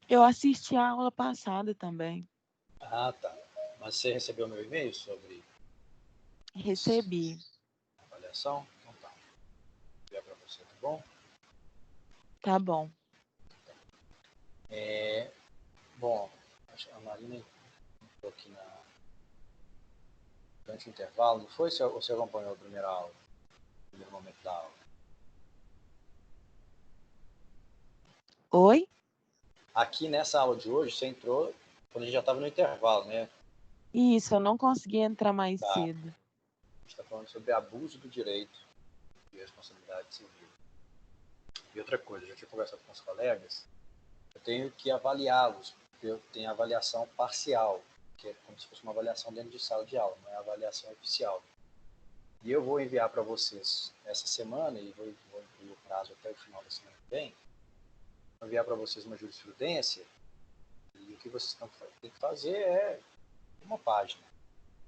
Eu assisti a aula passada também. Ah, tá. Mas você recebeu meu e-mail sobre Recebi. avaliação? Então tá. Vou enviar para você, tá bom? Tá bom. Bom, acho que a Marina entrou aqui durante o intervalo, não foi? Ou você acompanhou a primeira aula? O primeiro momento da aula? Oi? Aqui nessa aula de hoje, você entrou quando a gente já estava no intervalo, né? Isso, eu não consegui entrar mais Tá. cedo. A gente está falando sobre abuso do direito e responsabilidade civil. E outra coisa, eu já tinha conversado com os colegas, eu tenho que avaliá-los, porque eu tenho avaliação parcial, que é como se fosse uma avaliação dentro de sala de aula, não é avaliação oficial. E eu vou enviar para vocês essa semana, e vou incluir o prazo até o final da semana que vem, vou enviar para vocês uma jurisprudência, e o que vocês têm que fazer é uma página.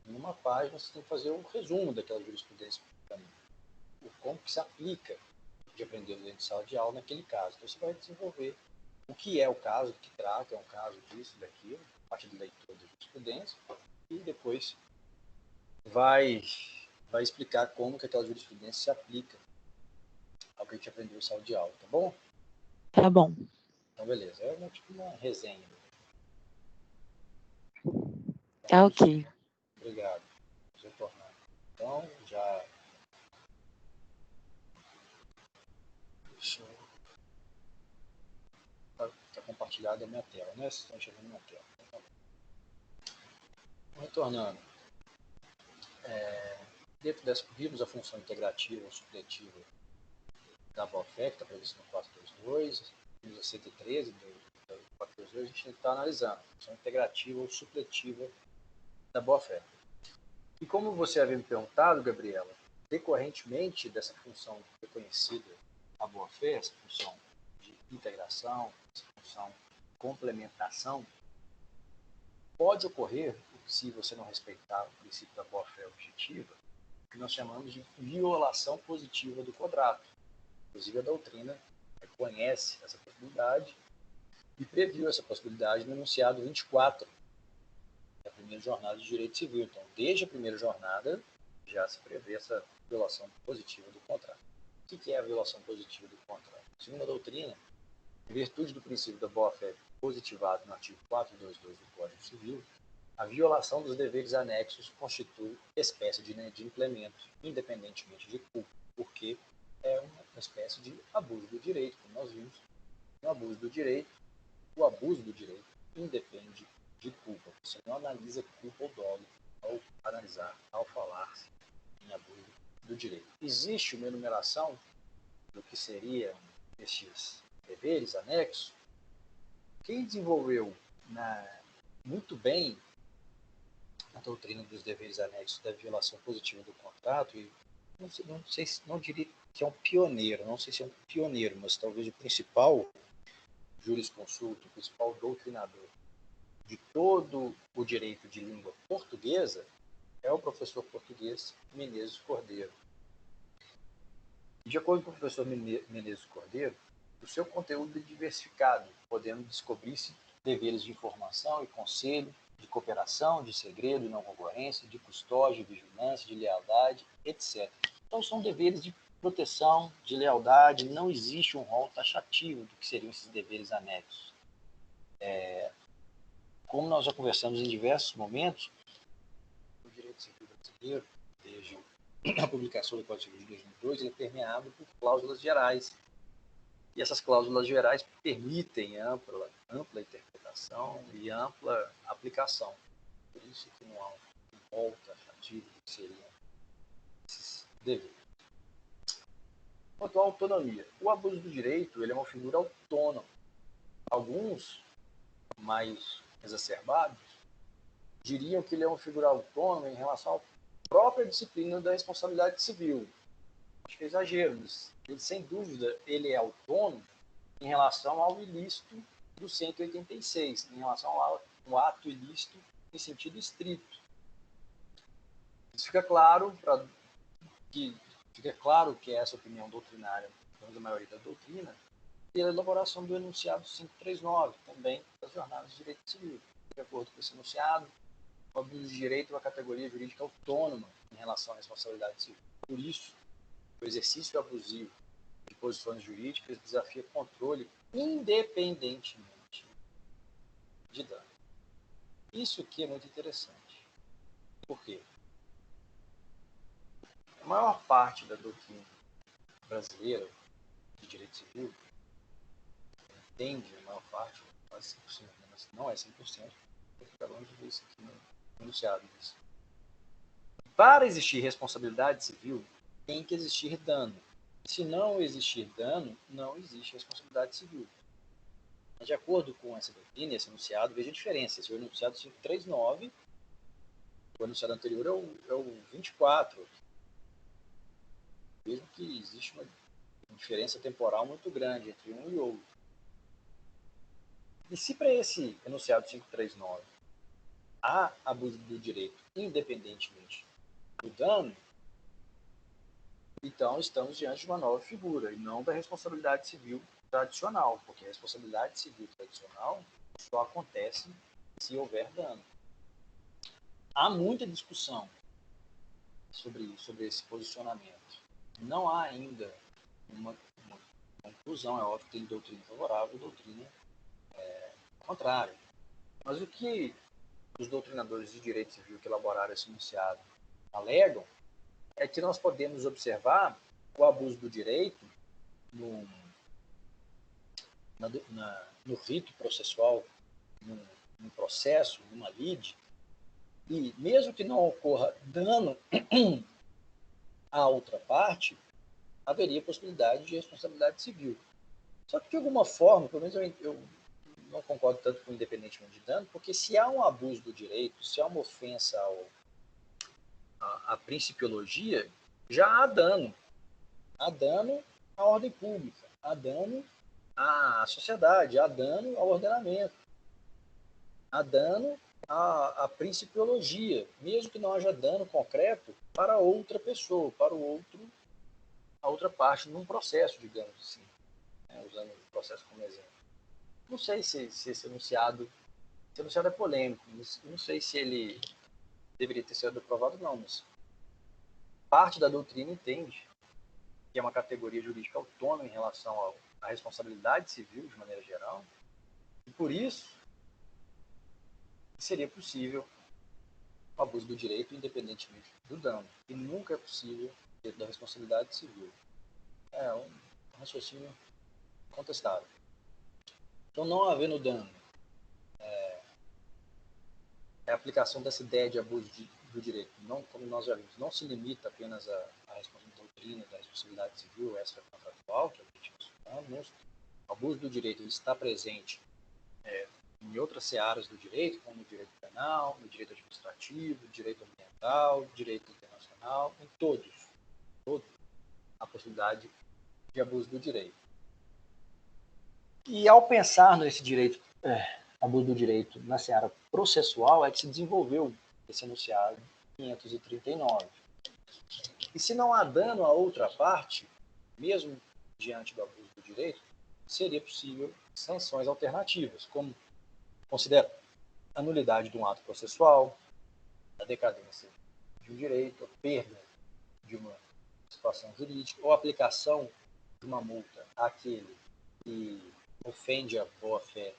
Em uma página você tem que fazer um resumo daquela jurisprudência para mim. Como que se aplica de aprender dentro de sala de aula naquele caso. Então você vai desenvolver o que é o caso, o que trata, é um caso disso, daquilo, a partir da leitura da jurisprudência, e depois vai explicar como que aquela jurisprudência se aplica ao que a gente aprendeu em sala de aula, tá bom? Tá bom. Então, beleza. É tipo uma resenha. Então, Tá vamos lá. ok. Obrigado. Vamos retornar. Então, já... Deixa eu... Tá compartilhada a minha tela, né? Vocês estão enxergando a minha tela. Então, retornando. Dentro dessa, vimos a função integrativa ou supletiva da boa-fé, que está prevista no 422, vimos a 113 do 422, a gente está analisando a função integrativa ou supletiva da boa-fé. E como você havia me perguntado, Gabriela, decorrentemente dessa função reconhecida, a boa-fé, essa função de integração, essa função de complementação, pode ocorrer, se você não respeitar o princípio da boa-fé objetiva, que nós chamamos de violação positiva do contrato. Inclusive, a doutrina reconhece essa possibilidade e previu essa possibilidade no enunciado 24 da primeira jornada de direito civil. Então, desde a primeira jornada, já se prevê essa violação positiva do contrato. O que é a violação positiva do contrato? Segundo a doutrina, em virtude do princípio da boa-fé positivado no artigo 422 do Código Civil, a violação dos deveres anexos constitui espécie de implemento, independentemente de culpa, porque é uma espécie de abuso do direito, como nós vimos. No abuso do direito, o abuso do direito independe de culpa. Você não analisa culpa ou dolo ao analisar, ao falar em abuso do direito. Existe uma enumeração do que seriam estes deveres anexos. Quem desenvolveu muito bem a doutrina dos deveres anexos da violação positiva do contrato, e não diria que é um pioneiro, não sei se é um pioneiro, mas talvez o principal jurisconsulto, o principal doutrinador de todo o direito de língua portuguesa é o professor português Menezes Cordeiro. E de acordo com o professor Menezes Cordeiro, o seu conteúdo é diversificado, podendo descobrir-se deveres de informação e conselho, de cooperação, de segredo e não concorrência, de custódia, de vigilância, de lealdade, etc. Então são deveres de proteção, de lealdade, não existe um rol taxativo do que seriam esses deveres anexos. Como nós já conversamos em diversos momentos, o direito civil brasileiro, desde a publicação do Código Civil de 2002, ele é permeado por cláusulas gerais. E essas cláusulas gerais permitem ampla interpretação e ampla aplicação. Por isso que não há um rol taxativo do que seriam esses deveres. Quanto à autonomia, o abuso do direito ele é uma figura autônoma. Alguns, mais exacerbados, diriam que ele é uma figura autônoma em relação à própria disciplina da responsabilidade civil. Acho que é exagero, mas ele, sem dúvida, ele é autônomo em relação ao ilícito do 186, em relação ao ato ilícito em sentido estrito. Isso fica claro que essa opinião doutrinária, da maioria da doutrina, e a elaboração do enunciado 539, também das jornadas de direito civil. De acordo com esse enunciado, o abuso de direito é uma categoria jurídica autônoma em relação à responsabilidade civil. Por isso, o exercício abusivo de posições jurídicas desafia controle independentemente de dano. Isso aqui é muito interessante. Por quê? A maior parte da doutrina brasileira de direito civil entende, a maior parte, quase 100%, mas não é 100%, porque está longe disso aqui no enunciado disso. Para existir responsabilidade civil, tem que existir dano. Se não existir dano, não existe responsabilidade civil. Mas, de acordo com essa doutrina, esse enunciado, veja a diferença. Esse é o enunciado 539, o enunciado anterior é o 24. Veja que existe uma diferença temporal muito grande entre um e outro. E se para esse enunciado 539 há abuso do direito independentemente do dano, então estamos diante de uma nova figura e não da responsabilidade civil tradicional, porque a responsabilidade civil tradicional só acontece se houver dano. Há muita discussão sobre esse posicionamento. Não há ainda uma conclusão. É óbvio que tem doutrina favorável e doutrina contrária. Mas o que os doutrinadores de direito civil que elaboraram esse enunciado alegam é que nós podemos observar o abuso do direito no rito processual, num processo, numa lide, e mesmo que não ocorra dano à outra parte, haveria possibilidade de responsabilidade civil. Só que, de alguma forma, pelo menos eu não concordo tanto com o independentemente de dano, porque se há um abuso do direito, se há uma ofensa à principiologia, já há dano. Há dano à ordem pública, há dano à sociedade, há dano ao ordenamento, há dano à principiologia, mesmo que não haja dano concreto para outra pessoa, para a outra parte num processo, digamos assim, né, usando o processo como exemplo. Não sei se esse enunciado é polêmico, não sei se ele deveria ter sido aprovado, não, mas parte da doutrina entende que é uma categoria jurídica autônoma em relação à responsabilidade civil, de maneira geral, e por isso seria possível o abuso do direito independentemente do dano, e nunca é possível dentro da responsabilidade civil. É um raciocínio contestável. Então, não havendo dano, a aplicação dessa ideia de abuso do direito, não, como nós já vimos, não se limita apenas à doutrina da responsabilidade civil extracontratual, que a gente mencionou. O abuso do direito está presente em outras searas do direito, como no direito penal, no direito administrativo, no direito ambiental, no direito internacional, em todos a possibilidade de abuso do direito. E ao pensar nesse direito, abuso do direito na seara processual, é que se desenvolveu esse enunciado 539. E se não há dano a outra parte, mesmo diante do abuso do direito, seria possível sanções alternativas, como considera a nulidade de um ato processual, a decadência de um direito, a perda de uma situação jurídica, ou a aplicação de uma multa àquele que ofende a boa-fé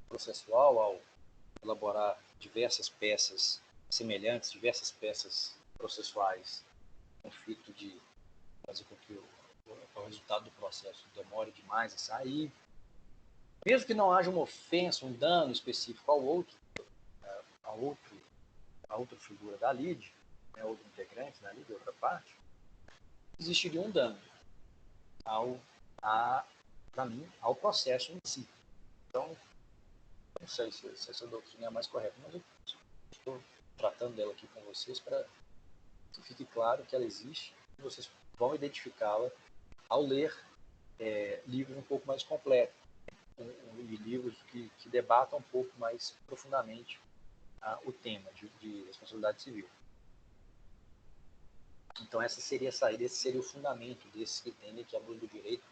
processual ao elaborar diversas peças semelhantes, diversas peças processuais, conflito de fazer com que o resultado do processo demore demais a sair. Mesmo que não haja uma ofensa, um dano específico a outra figura da lide, né, outro integrante da lide, outra parte, existiria um dano ao processo em si. Então, não sei se essa doutrina é a mais correta, mas eu estou tratando dela aqui com vocês para que fique claro que ela existe e vocês vão identificá-la ao ler livros um pouco mais completos e livros que debatam um pouco mais profundamente o tema de responsabilidade civil. Então essa seria a saída, esse seria o fundamento desses que entendem que abuso do direito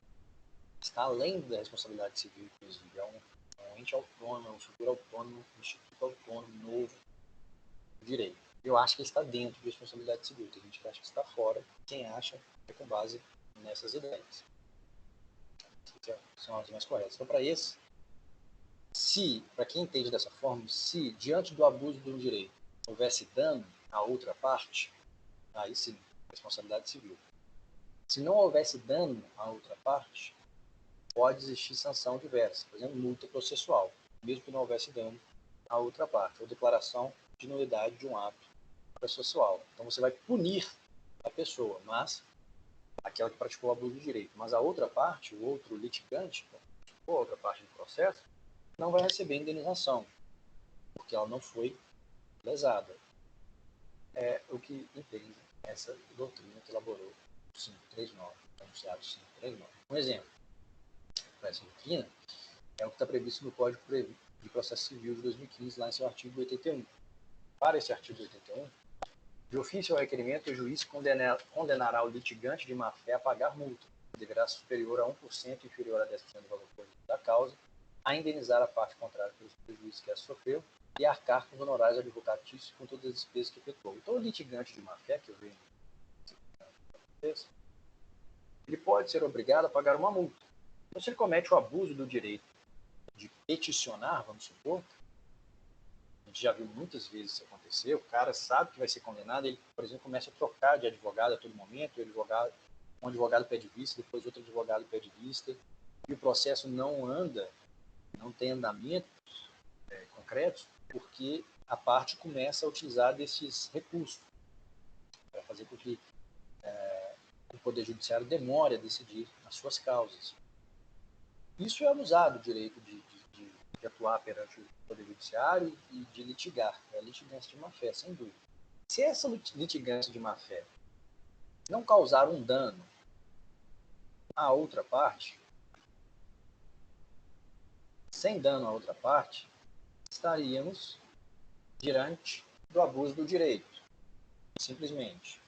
está além da responsabilidade civil, inclusive. É um ente autônomo, um estrutura autônomo, um instituto autônomo, novo do direito. Eu acho que ele está dentro de responsabilidade civil. Tem gente que acha que está fora. Quem acha é com base nessas ideias. São as mais corretas. Então, para quem entende dessa forma, se diante do abuso de um direito houvesse dano à outra parte, aí sim, responsabilidade civil. Se não houvesse dano à outra parte, pode existir sanção diversa, por exemplo, multa processual, mesmo que não houvesse dano à outra parte, ou declaração de nulidade de um ato processual. Então você vai punir a pessoa, mas aquela que praticou o abuso do direito. Mas a outra parte, o outro litigante, a outra parte do processo, não vai receber indenização, porque ela não foi lesada. É o que entende essa doutrina que elaborou o 539, anunciado 539. Um exemplo para essa doutrina é o que está previsto no Código de Processo Civil de 2015, lá em seu artigo 81. Para esse artigo 81, de ofício ao requerimento, o juiz condenará o litigante de má-fé a pagar multa, que deverá ser superior a 1% e inferior a 10% do valor produzido da causa, a indenizar a parte contrária pelos prejuízos que ela sofreu e arcar com os honorários advocatícios com todas as despesas que efetuou. Então, o litigante de má-fé, que eu venho, ele pode ser obrigado a pagar uma multa. Então, se ele comete o abuso do direito de peticionar, vamos supor, a gente já viu muitas vezes isso acontecer, o cara sabe que vai ser condenado, ele, por exemplo, começa a trocar de advogado a todo momento, um advogado pede vista, depois outro advogado pede vista, e o processo não anda, não tem andamentos concretos, porque a parte começa a utilizar desses recursos para fazer com que o Poder Judiciário demore a decidir as suas causas. Isso é abusar do direito de atuar perante o Poder Judiciário e de litigar. É a litigância de má-fé, sem dúvida. Se essa litigância de má-fé não causar um dano à outra parte, sem dano à outra parte, estaríamos diante do abuso do direito, simplesmente,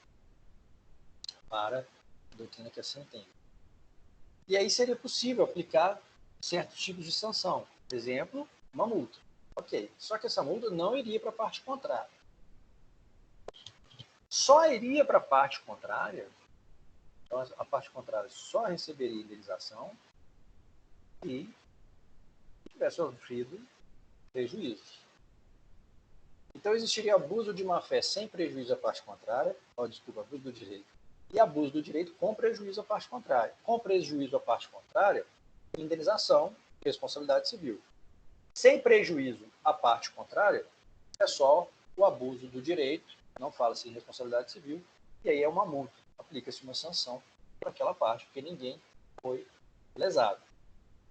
para a doutrina que assim entende. E aí seria possível aplicar certos tipos de sanção. Por exemplo, uma multa. Ok, só que essa multa não iria para a parte contrária. Só iria para a parte contrária, então a parte contrária só receberia indenização e tivesse sofrido prejuízos. Então existiria abuso de má-fé sem prejuízo à parte contrária, abuso do direito, e abuso do direito com prejuízo à parte contrária. Com prejuízo à parte contrária, indenização, responsabilidade civil. Sem prejuízo à parte contrária, é só o abuso do direito, não fala-se em responsabilidade civil, e aí é uma multa. Aplica-se uma sanção para aquela parte, porque ninguém foi lesado.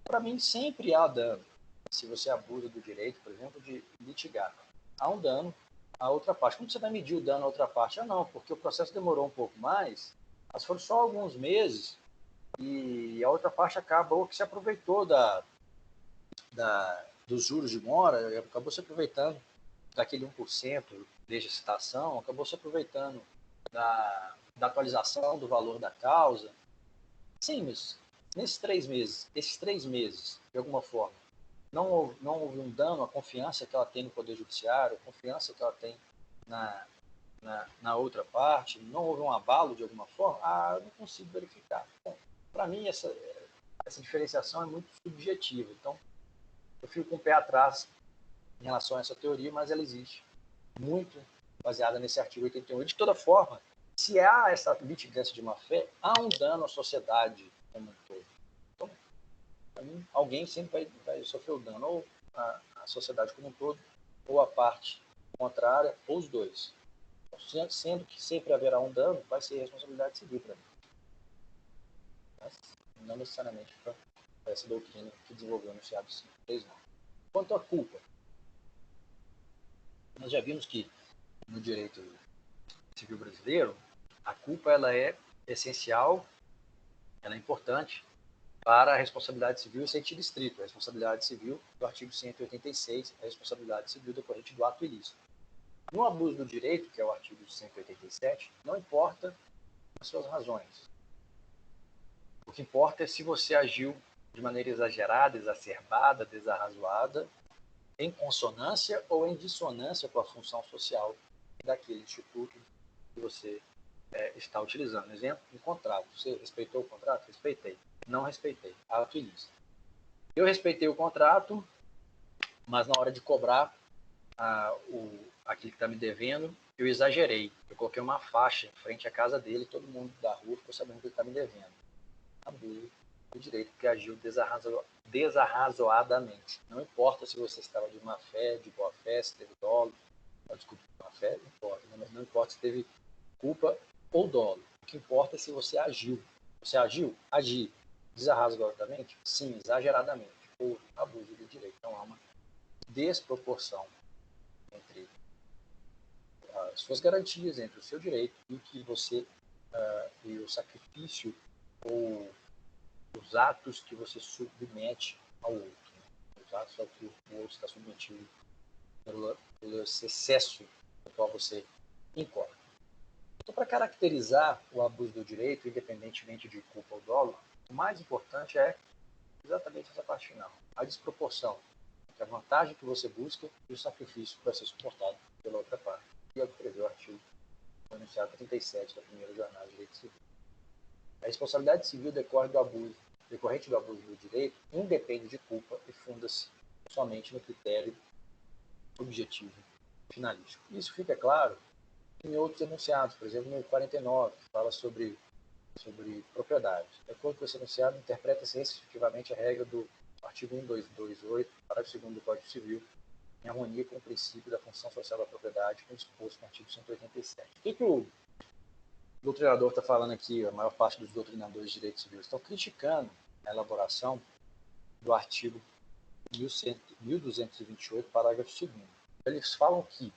Para mim, sempre há dano. Se você abusa do direito, por exemplo, de litigar, há um dano à outra parte. Como você vai medir o dano à outra parte? Não, porque o processo demorou um pouco mais, mas foram só alguns meses, e a outra parte acabou que se aproveitou dos juros de mora, acabou se aproveitando daquele 1% desde a citação, acabou se aproveitando da atualização do valor da causa. Sim, mas esses 3 meses, de alguma forma, não houve um dano à confiança que ela tem no Poder Judiciário, a confiança que ela tem na outra parte, não houve um abalo de alguma forma? Eu não consigo verificar. Para mim, essa diferenciação é muito subjetiva. Então, eu fico com o pé atrás em relação a essa teoria, mas ela existe, muito baseada nesse artigo 81. De toda forma, se há essa litigância de má-fé, há um dano à sociedade como um todo. Então, alguém sempre vai sofrer o dano, ou a sociedade como um todo, ou a parte contrária, ou os dois. Então, sendo que sempre haverá um dano, vai ser responsabilidade civil para mim. Mas não necessariamente para essa doutrina que desenvolveu o enunciado 539. Quanto à culpa, nós já vimos que no direito civil brasileiro, a culpa ela é essencial, ela é importante para a responsabilidade civil em sentido estrito. A responsabilidade civil do artigo 186, a responsabilidade civil decorrente do ato ilícito. No abuso do direito, que é o artigo 187, não importa as suas razões. O que importa é se você agiu de maneira exagerada, exacerbada, desarrazoada, em consonância ou em dissonância com a função social daquele instituto que você está utilizando. Exemplo, um contrato. Você respeitou o contrato? Respeitei. Não respeitei. Ato ilícito. Eu respeitei o contrato, mas na hora de cobrar aquilo que está me devendo, eu exagerei. Eu coloquei uma faixa em frente à casa dele, todo mundo da rua ficou sabendo que ele está me devendo. Abuso do direito, porque agiu desarrazoadamente. Não importa se você estava de má fé, de boa fé, se teve dolo, desculpa, de má fé, não importa, mas não importa se teve culpa ou dolo. O que importa é se você agiu. Você agiu? Agi. Desarrazoadamente? Sim, exageradamente. Ou abuso do direito. Então há uma desproporção entre as suas garantias, entre o seu direito e o que você e o sacrifício ou os atos que você submete ao outro. Né? Os atos ao que o outro está submetido pelo excesso no qual você incorre. Então, para caracterizar o abuso do direito, independentemente de culpa ou dolo, o mais importante é exatamente essa parte final, a desproporção entre a vantagem que você busca e o sacrifício que vai ser suportado pela outra parte. E é o que prevê o artigo no enunciado 37 da primeira jornada de direito civil. A responsabilidade civil decorrente do abuso do direito, independe de culpa e funda-se somente no critério objetivo finalístico. Isso fica claro em outros enunciados, por exemplo, no 49, que fala sobre propriedade. De acordo com esse enunciado, interpreta-se restritivamente a regra do artigo 1228, parágrafo 2º do Código Civil, em harmonia com o princípio da função social da propriedade, como disposto no artigo 187. O que o doutrinador está falando aqui? A maior parte dos doutrinadores de direito civil estão criticando a elaboração do artigo 1228, parágrafo 2º. Eles falam que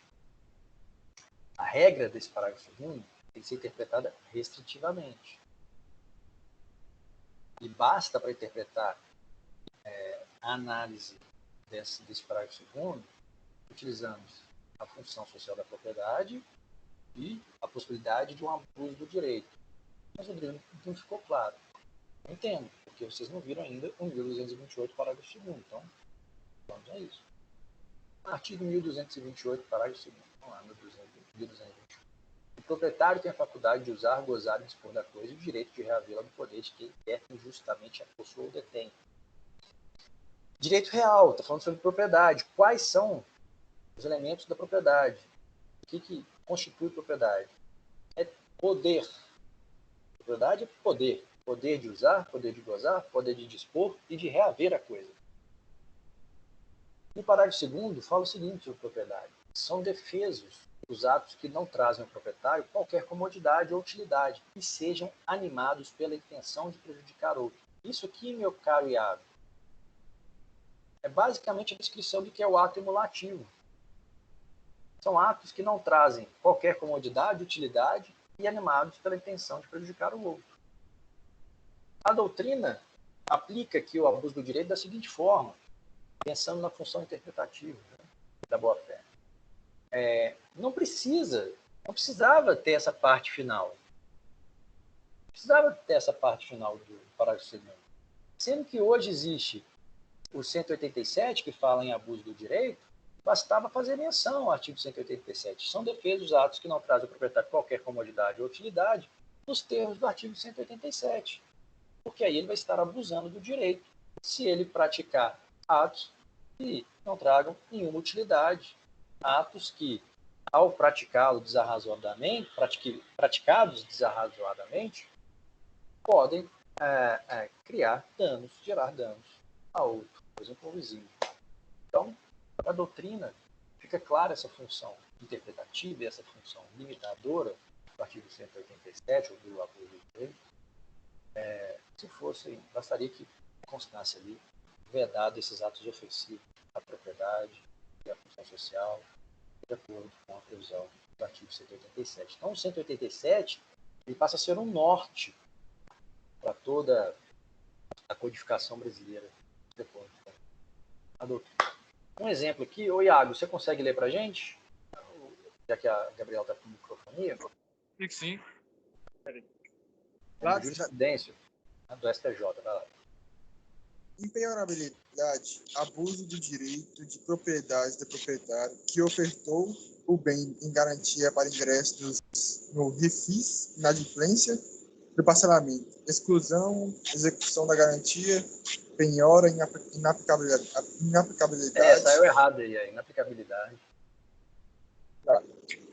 a regra desse parágrafo 2º tem que ser interpretada restritivamente. E basta para interpretar a análise desse parágrafo 2º, utilizando a função social da propriedade e a possibilidade de um abuso do direito. Mas, Rodrigo, não ficou claro. Eu entendo, porque vocês não viram ainda o 1228, parágrafo 2º. Então, vamos a isso. Artigo 1228, parágrafo 2º. Vamos lá, 1228. O proprietário tem a faculdade de usar, gozar e dispor da coisa e o direito de reavê-la do poder de quem quer que injustamente a possua ou detém. Direito real, está falando sobre propriedade. Quais são os elementos da propriedade? O que constitui propriedade? É poder. Propriedade é poder. Poder de usar, poder de gozar, poder de dispor e de reaver a coisa. E o parágrafo 2º fala o seguinte sobre propriedade. São defesos os atos que não trazem ao proprietário qualquer comodidade ou utilidade e sejam animados pela intenção de prejudicar outro. Isso aqui, meu caro Iago, é basicamente a descrição do que é o ato emulativo. São atos que não trazem qualquer comodidade, utilidade e animados pela intenção de prejudicar o outro. A doutrina aplica aqui o abuso do direito da seguinte forma, pensando na função interpretativa, né, da boa-fé. Não precisava ter essa parte final. Não precisava ter essa parte final do parágrafo 2º. Sendo que hoje existe o 187, que fala em abuso do direito, bastava fazer menção ao artigo 187. São defesos os atos que não trazem ao proprietário qualquer comodidade ou utilidade nos termos do artigo 187. Porque aí ele vai estar abusando do direito se ele praticar atos que não tragam nenhuma utilidade. Atos que, ao praticá-lo desarrazoadamente, praticados desarrazoadamente, podem criar danos, gerar danos a outro, por exemplo, ao vizinho. Então, para a doutrina, fica clara essa função interpretativa e essa função limitadora do artigo 187, ou do abuso do direito. Se fosse, bastaria que constasse ali vedado esses atos ofensivos à propriedade e à função social, de acordo com a previsão do artigo 187. Então, o 187 ele passa a ser um norte para toda a codificação brasileira, de acordo com a doutrina. Um exemplo aqui, ô Iago, você consegue ler para a gente? Já que a Gabriela está com microfonia. Sim. Jurisprudência do STJ, vai lá. Impenhorabilidade, abuso do direito de propriedade do proprietário que ofertou o bem em garantia para ingresso no refis, inadimplência do parcelamento, exclusão, execução da garantia, penhora, inaplicabilidade. Saiu errado aí, a inaplicabilidade.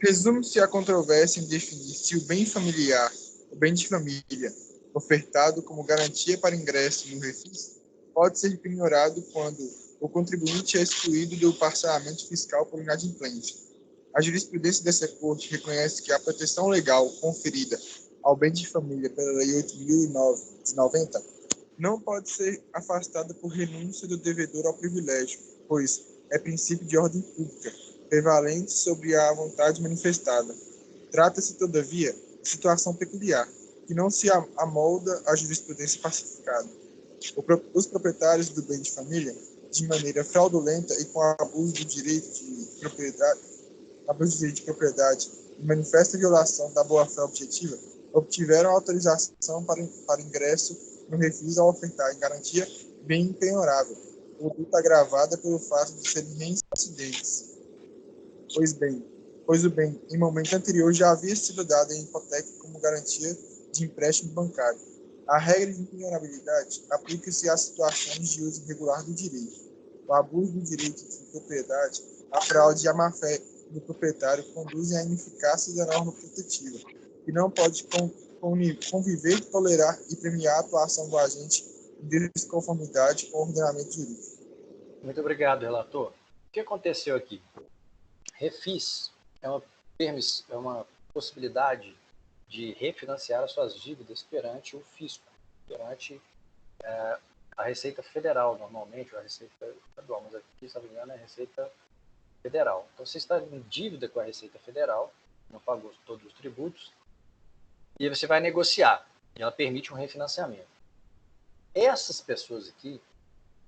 Resume-se a controvérsia em definir se o bem familiar, o bem de família, ofertado como garantia para ingresso no refis, pode ser penhorado quando o contribuinte é excluído do parcelamento fiscal por inadimplência. A jurisprudência dessa corte reconhece que a proteção legal conferida ao bem de família pela Lei 8.009 de 90 não pode ser afastada por renúncia do devedor ao privilégio, pois é princípio de ordem pública, prevalente sobre a vontade manifestada. Trata-se, todavia, de situação peculiar, que não se amolda à jurisprudência pacificada. Os proprietários do bem de família, de maneira fraudulenta e com abuso do direito de propriedade e manifesta violação da boa-fé objetiva, obtiveram autorização para ingresso no refis ao ofertar em garantia bem impenhorável, conduta agravada pelo fato de serem reincidentes. Pois o bem, em momento anterior, já havia sido dado em hipoteca como garantia de empréstimo bancário. A regra de impenhorabilidade aplica-se às situações de uso irregular do direito. O abuso do direito de propriedade, a fraude e a má-fé do proprietário conduzem à ineficácia da norma protetiva, que não pode conviver, tolerar e premiar a atuação do agente em desconformidade com o ordenamento jurídico. Muito obrigado, relator. O que aconteceu aqui? Refis é uma possibilidade de refinanciar as suas dívidas perante o fisco, perante a Receita Federal, normalmente, ou a Receita Estadual, mas aqui, se não me engano, é a Receita Federal. Então, você está em dívida com a Receita Federal, não pagou todos os tributos, e aí você vai negociar, e ela permite um refinanciamento. Essas pessoas aqui,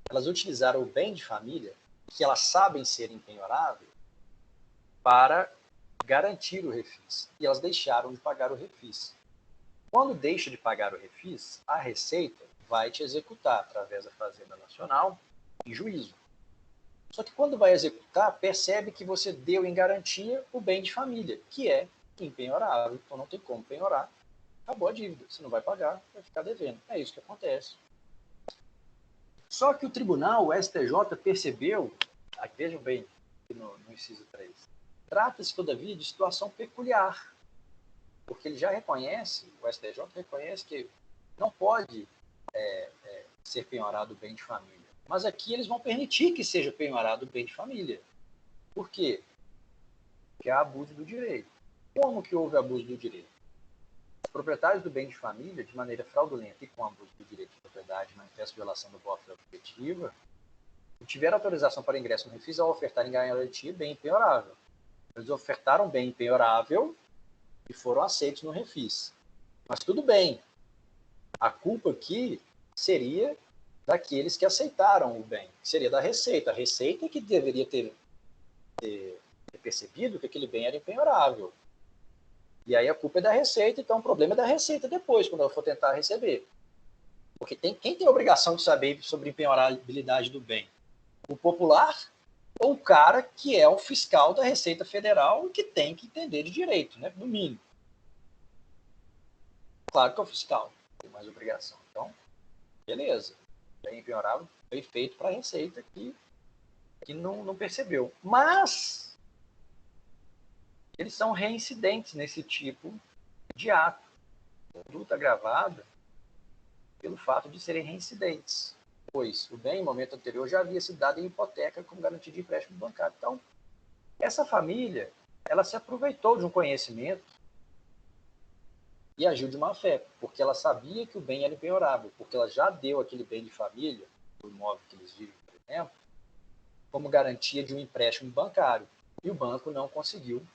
elas utilizaram o bem de família, que elas sabem ser impenhorável, para garantir o refis. E elas deixaram de pagar o refis. Quando deixa de pagar o refis, a Receita vai te executar através da Fazenda Nacional em juízo. Só que quando vai executar, percebe que você deu em garantia o bem de família, que é impenhorável. Então não tem como penhorar. Acabou a dívida. Você não vai pagar, vai ficar devendo. É isso que acontece. Só que o tribunal, o STJ, percebeu, vejam bem, no inciso 3, trata-se, todavia, de situação peculiar, porque ele já reconhece, o STJ reconhece que não pode ser penhorado o bem de família. Mas aqui eles vão permitir que seja penhorado o bem de família. Por quê? Porque há abuso do direito. Como que houve abuso do direito? Os proprietários do bem de família, de maneira fraudulenta e com abuso do direito de propriedade, manifesta violação da boa-fé objetiva, tiveram autorização para ingresso no refis ao ofertar em garantia bem impenhorável. Eles ofertaram bem impenhorável e foram aceitos no refis. Mas tudo bem. A culpa aqui seria daqueles que aceitaram o bem, que seria da Receita. A Receita que deveria ter percebido que aquele bem era impenhorável. E aí a culpa é da Receita, então o problema é da Receita depois, quando ela for tentar receber. Porque quem tem a obrigação de saber sobre impenhorabilidade do bem? O popular ou o cara que é o fiscal da Receita Federal e que tem que entender de direito, né? No mínimo. Claro que é o fiscal, tem mais obrigação. Então, beleza. Bem impenhorável, foi feito para a Receita que não percebeu. Mas eles são reincidentes nesse tipo de ato. Conduta agravada pelo fato de serem reincidentes, pois o bem, em momento anterior, já havia sido dado em hipoteca como garantia de empréstimo bancário. Então, essa família, ela se aproveitou de um conhecimento e agiu de má fé, porque ela sabia que o bem era impenhorável, porque ela já deu aquele bem de família, o imóvel que eles vivem, por exemplo, como garantia de um empréstimo bancário. E o banco não conseguiu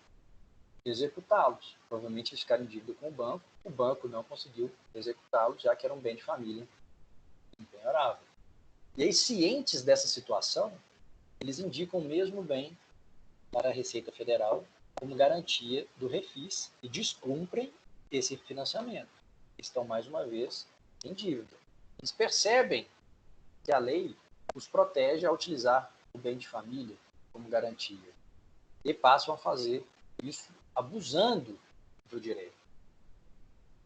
executá-los. Provavelmente eles ficaram em dívida com o banco não conseguiu executá-los, já que era um bem de família impenhorável. E aí, cientes dessa situação, eles indicam o mesmo bem para a Receita Federal como garantia do refis e descumprem esse financiamento. Estão, mais uma vez, em dívida. Eles percebem que a lei os protege a utilizar o bem de família como garantia. E passam a fazer isso abusando do direito.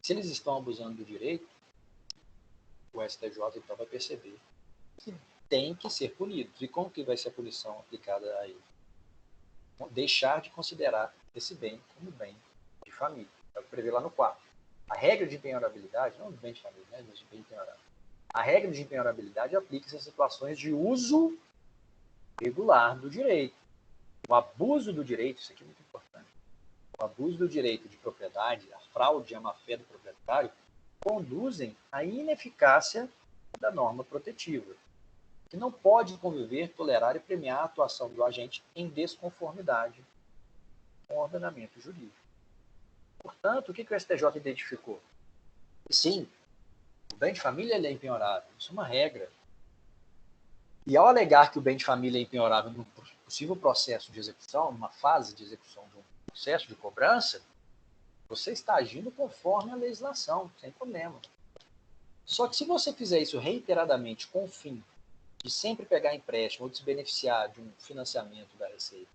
Se eles estão abusando do direito, o STJ então vai perceber que tem que ser punidos. E como que vai ser a punição aplicada a ele? Deixar de considerar esse bem como bem de família. É o que prevê lá no 4. A regra de penhorabilidade, não de bem de família, né, mas de bem penhorável. A regra de penhorabilidade aplica-se a situações de uso regular do direito. O abuso do direito, isso aqui é muito importante, o abuso do direito de propriedade, a fraude e a má-fé do proprietário, conduzem à ineficácia da norma protetiva, que não pode conviver, tolerar e premiar a atuação do agente em desconformidade com o ordenamento jurídico. Portanto, o que o STJ identificou? Sim, o bem de família é impenhorável, isso é uma regra. E ao alegar que o bem de família é impenhorável num possível processo de execução, numa fase de execução de um processo de cobrança, você está agindo conforme a legislação, sem problema. Só que se você fizer isso reiteradamente com o fim de sempre pegar empréstimo ou de se beneficiar de um financiamento da Receita,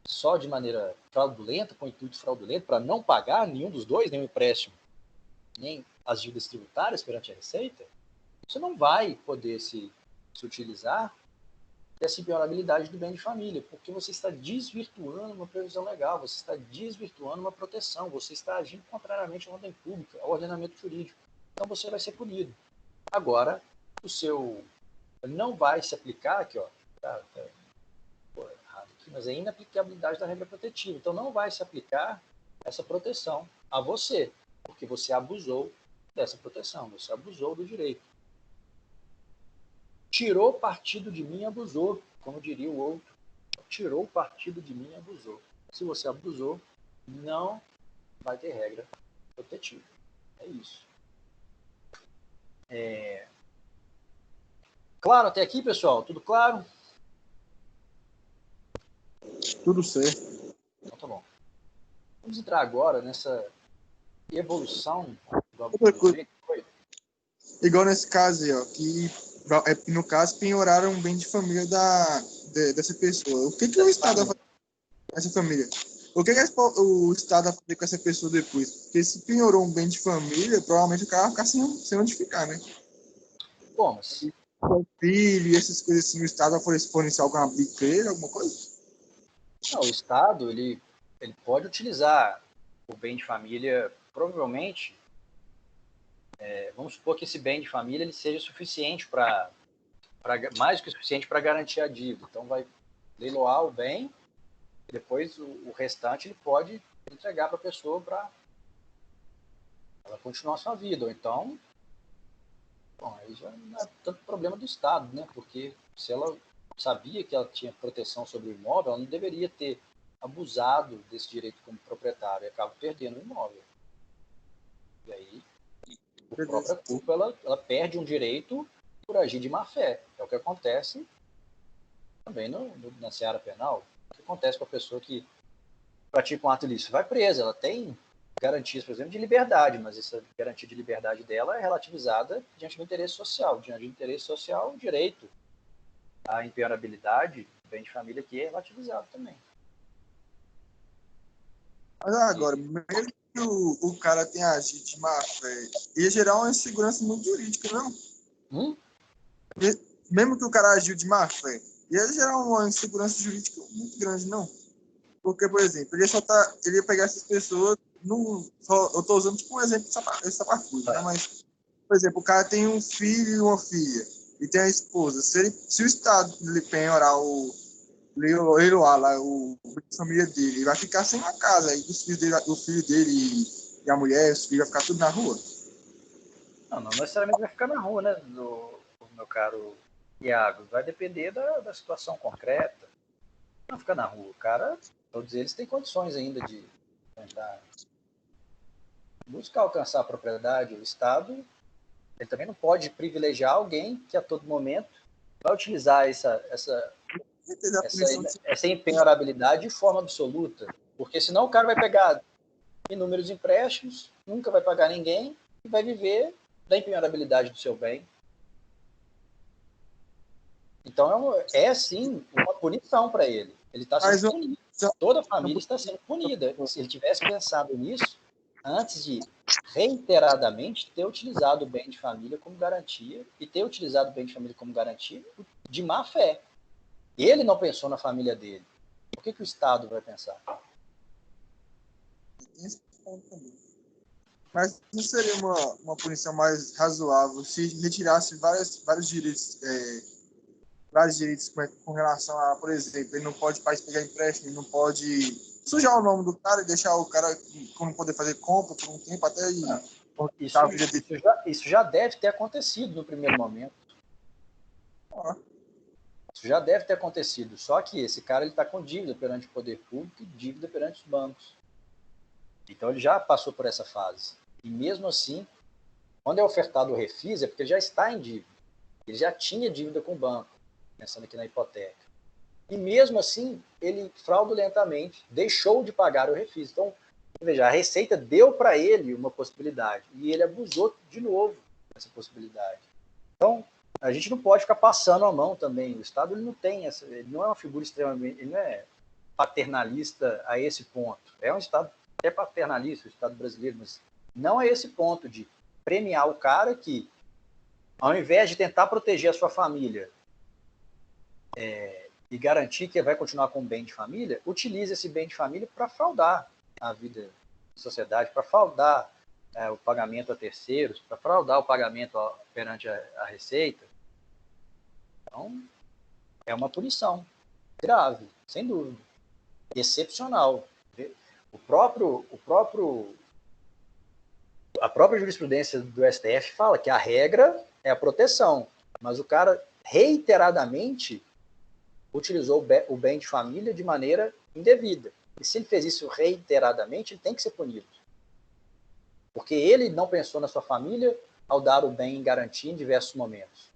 só de maneira fraudulenta, com intuito fraudulento, para não pagar nenhum dos dois, nem o empréstimo, nem as dívidas tributárias perante a Receita, você não vai poder se utilizar dessa impenhorabilidade do bem de família, porque você está desvirtuando uma previsão legal, você está desvirtuando uma proteção, você está agindo contrariamente à ordem pública, ao ordenamento jurídico. Então você vai ser punido. Agora, o seu não vai se aplicar aqui, ó, errado aqui, mas é inaplicabilidade da regra protetiva. Então não vai se aplicar essa proteção a você, porque você abusou dessa proteção, você abusou do direito. Tirou partido de mim e abusou, como diria o outro. Tirou partido de mim e abusou. Se você abusou, não vai ter regra protetiva. É isso. Claro até aqui, pessoal? Tudo claro? Tudo certo. Então tá bom. Vamos entrar agora nessa evolução Outra do coisa, direito. igual nesse caso aí, ó, que no caso penhoraram um bem de família dessa pessoa. O que o Estado vai fazer com essa família? O que o Estado vai fazer com essa pessoa depois? Porque se penhorou um bem de família, provavelmente o cara vai ficar sem onde ficar, né? Bom, mas Filho e essas coisas assim, o Estado vai fornecer alguma biqueira, alguma coisa? não, o Estado ele pode utilizar o bem de família, provavelmente, vamos supor que esse bem de família ele seja suficiente mais do que suficiente para garantir a dívida. Então vai leiloar o bem, depois o restante ele pode entregar para a pessoa para ela continuar a sua vida. Ou então, bom, aí já não é tanto problema do Estado, né? Porque se ela sabia que ela tinha proteção sobre o imóvel, ela não deveria ter abusado desse direito como proprietário e acaba perdendo o imóvel. E aí, por própria culpa, ela perde um direito por agir de má fé. É o que acontece também na seara penal. O que acontece com a pessoa que pratica um ato ilícito? Vai presa, ela tem garantias, por exemplo, de liberdade, mas essa garantia de liberdade dela é relativizada diante do interesse social. Diante do interesse social, o direito à impenhorabilidade do bem de família aqui é relativizado também. Mas agora, mesmo que o cara tenha agido de má fé, ia gerar uma insegurança muito jurídica, não? Mesmo que o cara agiu de má fé, ia gerar uma insegurança jurídica muito grande, não? Porque, por exemplo, ele ia pegar essas pessoas, eu estou usando tipo um exemplo de sapafúrdio, né? Mas, por exemplo, o cara tem um filho e uma filha, e tem a esposa. Se o Estado lhe penhorar leiloar lá a família dele, ele vai ficar sem uma casa, aí do filho dele e a mulher, os filhos, vai ficar tudo na rua. Não necessariamente vai ficar na rua, né, meu caro Iago? Vai depender da situação concreta. Não fica na rua. O cara, todos eles têm condições ainda de tentar buscar alcançar a propriedade. O Estado, ele também não pode privilegiar alguém que a todo momento vai utilizar essa impenhorabilidade de forma absoluta. Porque senão o cara vai pegar inúmeros empréstimos, nunca vai pagar ninguém e vai viver da impenhorabilidade do seu bem. Então, sim, uma punição para ele. Ele está sendo punido. Toda a família está sendo punida. Se ele tivesse pensado nisso, antes de reiteradamente ter utilizado o bem de família como garantia, e ter utilizado o bem de família como garantia de má fé. Ele não pensou na família dele. Por que o Estado vai pensar? Esse ponto também. Mas não seria uma punição mais razoável se retirasse vários direitos com relação a, por exemplo, ele não pode pegar empréstimo, ele não pode sujar o nome do cara e deixar o cara não poder fazer compra por um tempo até isso já deve ter acontecido no primeiro momento. Isso já deve ter acontecido. Só que esse cara está com dívida perante o poder público e dívida perante os bancos. Então ele já passou por essa fase. E mesmo assim, quando é ofertado o refis, é porque ele já está em dívida. Ele já tinha dívida com o banco, pensando aqui na hipoteca. E mesmo assim, ele fraudulentamente deixou de pagar o refis. Então, veja, a Receita deu para ele uma possibilidade e ele abusou de novo dessa possibilidade. Então, a gente não pode ficar passando a mão também. O Estado ele não tem essa, ele não é uma figura extremamente, ele não é paternalista a esse ponto. É um Estado até paternalista, o Estado brasileiro, mas não é esse ponto de premiar o cara que, ao invés de tentar proteger a sua família e garantir que vai continuar com o bem de família, utiliza esse bem de família para fraudar a vida da sociedade, para fraudar o pagamento a terceiros, para fraudar o pagamento perante a Receita. Então, é uma punição grave, sem dúvida, excepcional. A própria jurisprudência do STF fala que a regra é a proteção, mas o cara reiteradamente utilizou o bem de família de maneira indevida. E se ele fez isso reiteradamente, ele tem que ser punido. Porque ele não pensou na sua família ao dar o bem em garantia em diversos momentos.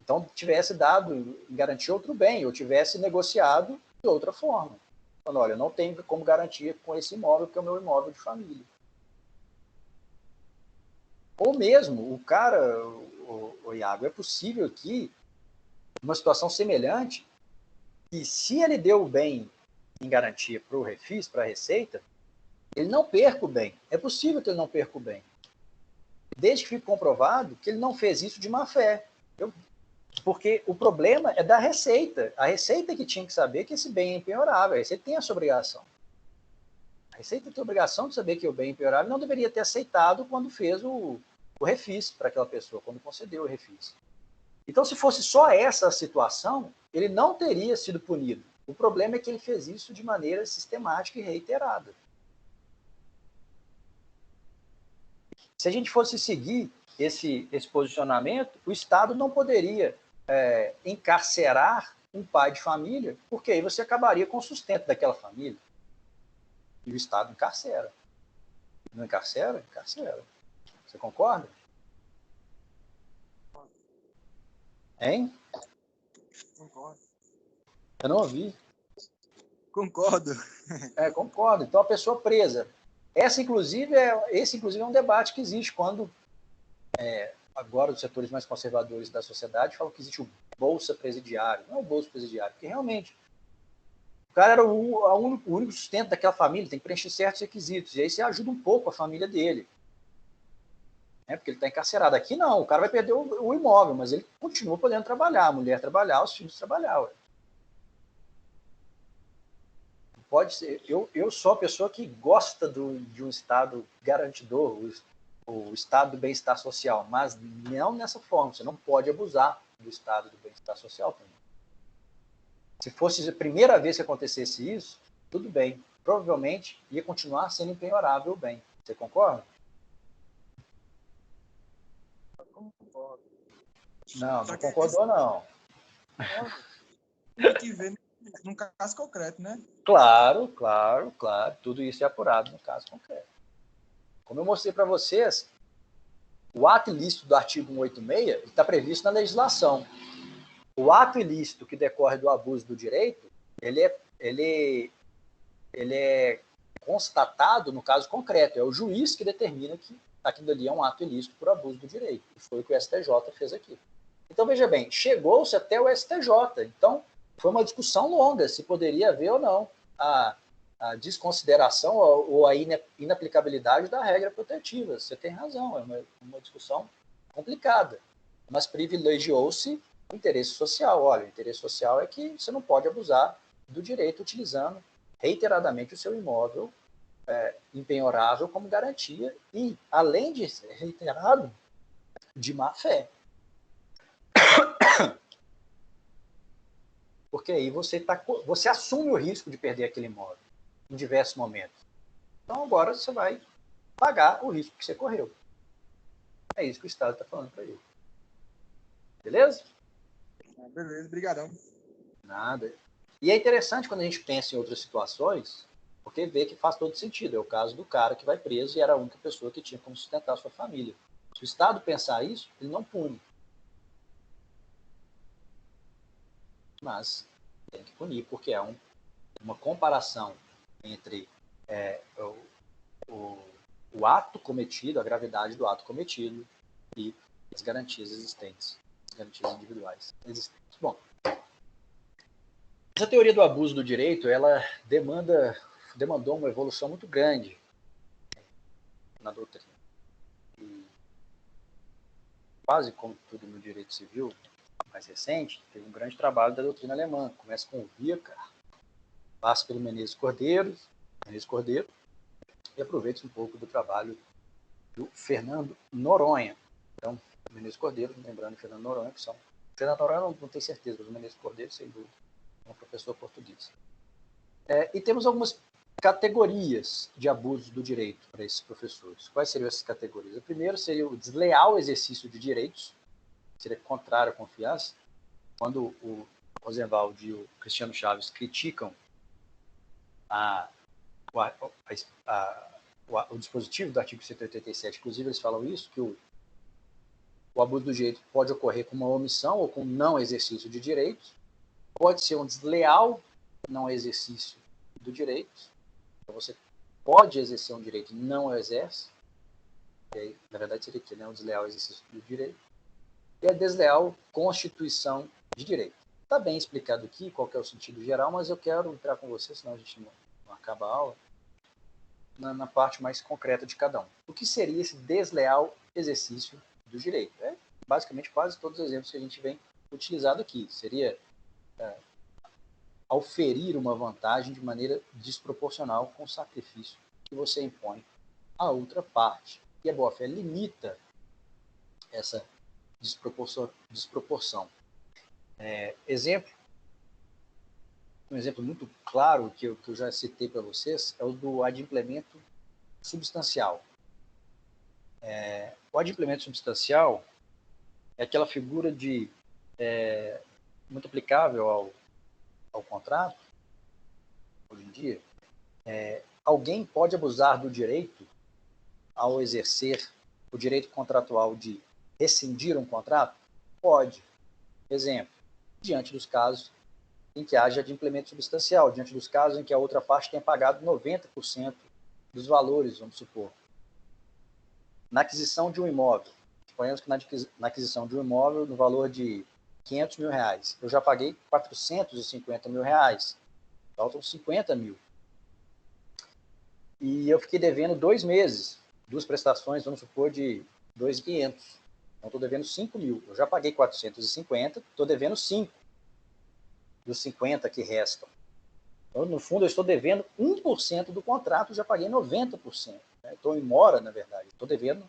Então, tivesse dado em garantia outro bem, ou tivesse negociado de outra forma. Falando, olha, eu não tenho como garantia com esse imóvel, porque é o meu imóvel de família. Ou mesmo, o cara, o Iago, é possível que, numa situação semelhante, que se ele deu o bem em garantia para o refis, para a Receita, ele não perca o bem. É possível que ele não perca o bem. Desde que fique comprovado que ele não fez isso de má fé. Porque o problema é da Receita. A Receita que tinha que saber que esse bem é impenhorável. A Receita tem essa obrigação. A Receita tem a obrigação de saber que o bem é impenhorável e não deveria ter aceitado quando fez o refis para aquela pessoa, quando concedeu o refis. Então, se fosse só essa situação, ele não teria sido punido. O problema é que ele fez isso de maneira sistemática e reiterada. Se a gente fosse seguir esse posicionamento, o Estado não poderia encarcerar um pai de família, porque aí você acabaria com o sustento daquela família. E o Estado encarcera. Não encarcera? Encarcera. Você concorda? Hein? Concordo. Eu não ouvi. Concordo. Concordo. Então, a pessoa presa. Esse, inclusive, é um debate que existe quando, agora, os setores mais conservadores da sociedade falam que existe o bolsa presidiário. Não é o bolsa presidiário, porque realmente o cara era o único sustento daquela família, tem que preencher certos requisitos. E aí você ajuda um pouco a família dele. Porque ele está encarcerado. Aqui não, o cara vai perder o imóvel, mas ele continua podendo trabalhar, a mulher trabalhar, os filhos trabalhar. Pode ser. Eu sou a pessoa que gosta de um Estado garantidor, o Estado do bem-estar social, mas não nessa forma. Você não pode abusar do Estado do bem-estar social também. Se fosse a primeira vez que acontecesse isso, tudo bem. Provavelmente ia continuar sendo impenhorável o bem. Você concorda? Concordo. Não concordou, não. Tem que ver num caso concreto, né? Claro. Tudo isso é apurado no caso concreto. Como eu mostrei para vocês, o ato ilícito do artigo 186 está previsto na legislação. O ato ilícito que decorre do abuso do direito, ele é constatado no caso concreto. É o juiz que determina que aquilo ali é um ato ilícito por abuso do direito. E foi o que o STJ fez aqui. Então, veja bem, chegou-se até o STJ. Então, foi uma discussão longa se poderia haver ou não a desconsideração ou a inaplicabilidade da regra protetiva. Você tem razão, é uma discussão complicada. Mas privilegiou-se o interesse social. Olha, o interesse social é que você não pode abusar do direito utilizando reiteradamente o seu imóvel empenhorável como garantia e, além de ser reiterado, de má fé. Porque aí você assume o risco de perder aquele imóvel em diversos momentos. Então agora você vai pagar o risco que você correu. É isso que o Estado está falando para ele. Beleza? Beleza, brigadão. Nada. E é interessante quando a gente pensa em outras situações, porque vê que faz todo sentido. É o caso do cara que vai preso e era a única pessoa que tinha como sustentar a sua família. Se o Estado pensar isso, ele não pune. Mas tem que punir, porque é uma comparação entre o ato cometido, a gravidade do ato cometido e as garantias existentes, as garantias individuais existentes. Bom, essa teoria do abuso do direito, ela demandou uma evolução muito grande na doutrina. E quase como tudo no direito civil mais recente, teve um grande trabalho da doutrina alemã. Começa com o Wircar, passa pelo Menezes Cordeiro, e aproveita um pouco do trabalho do Fernando Noronha. Então, Menezes Cordeiro, lembrando Fernando Noronha, que são... Fernando Noronha não tenho certeza, mas o Menezes Cordeiro, sem dúvida, é um professor português. E temos algumas categorias de abusos do direito para esses professores. Quais seriam essas categorias? A primeira seria o desleal exercício de direitos, seria contrário à confiança. Quando o Rosenwald e o Cristiano Chaves criticam o dispositivo do artigo 187, inclusive eles falam isso, que o abuso do direito pode ocorrer com uma omissão ou com não exercício de direitos, pode ser um desleal não exercício do direito, então você pode exercer um direito e não o exerce, e aí, na verdade seria que, né, um desleal exercício do direito, e a desleal constituição de direito. Está bem explicado aqui qual que é o sentido geral, mas eu quero entrar com você, senão a gente não acaba a aula, na parte mais concreta de cada um. O que seria esse desleal exercício do direito? Basicamente quase todos os exemplos que a gente vem utilizando aqui. Seria auferir uma vantagem de maneira desproporcional com o sacrifício que você impõe à outra parte. E a boa-fé limita essa desproporção. Um exemplo muito claro que eu já citei para vocês é o do adimplemento substancial. O adimplemento substancial é aquela figura muito aplicável ao contrato, hoje em dia. Alguém pode abusar do direito ao exercer o direito contratual de rescindir um contrato? Pode. Exemplo, diante dos casos em que haja adimplemento substancial, diante dos casos em que a outra parte tenha pagado 90% dos valores, vamos supor. Na aquisição de um imóvel, suponhamos que na aquisição de um imóvel no valor de R$500 mil, eu já paguei R$450 mil, faltam 50 mil. E eu fiquei devendo 2 meses, 2 prestações, vamos supor, de 2.500. Então, estou devendo 5 mil. Eu já paguei 450, estou devendo 5 dos 50 que restam. Então, no fundo, eu estou devendo 1% do contrato, já paguei 90%. Né? Estou em mora, na verdade. Estou devendo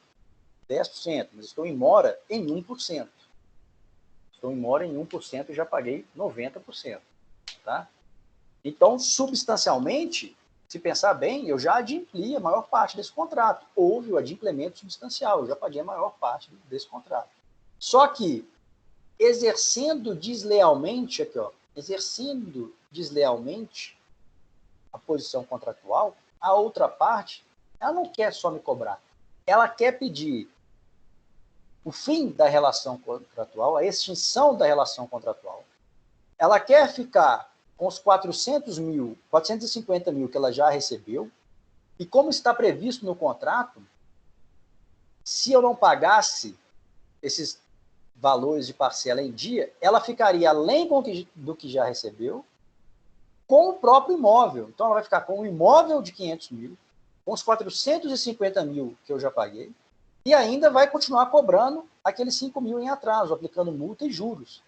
10%, mas estou em mora em 1%. Estou em mora em 1% e já paguei 90%. Tá? Então, substancialmente, se pensar bem, eu já adimpli a maior parte desse contrato. Houve o adimplemento substancial, eu já paguei a maior parte desse contrato. Só que, exercendo deslealmente a posição contratual, a outra parte, ela não quer só me cobrar. Ela quer pedir o fim da relação contratual, a extinção da relação contratual. Ela quer ficar com os 450 mil que ela já recebeu, e como está previsto no contrato, se eu não pagasse esses valores de parcela em dia, ela ficaria além do que já recebeu com o próprio imóvel. Então, ela vai ficar com o imóvel de 500 mil, com os 450 mil que eu já paguei, e ainda vai continuar cobrando aqueles 5 mil em atraso, aplicando multa e juros.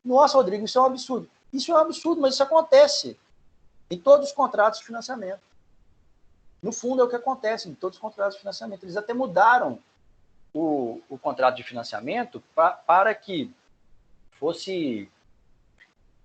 Nossa, Rodrigo, isso é um absurdo. Isso é um absurdo, mas isso acontece em todos os contratos de financiamento. No fundo, é o que acontece em todos os contratos de financiamento. Eles até mudaram o contrato de financiamento para que fosse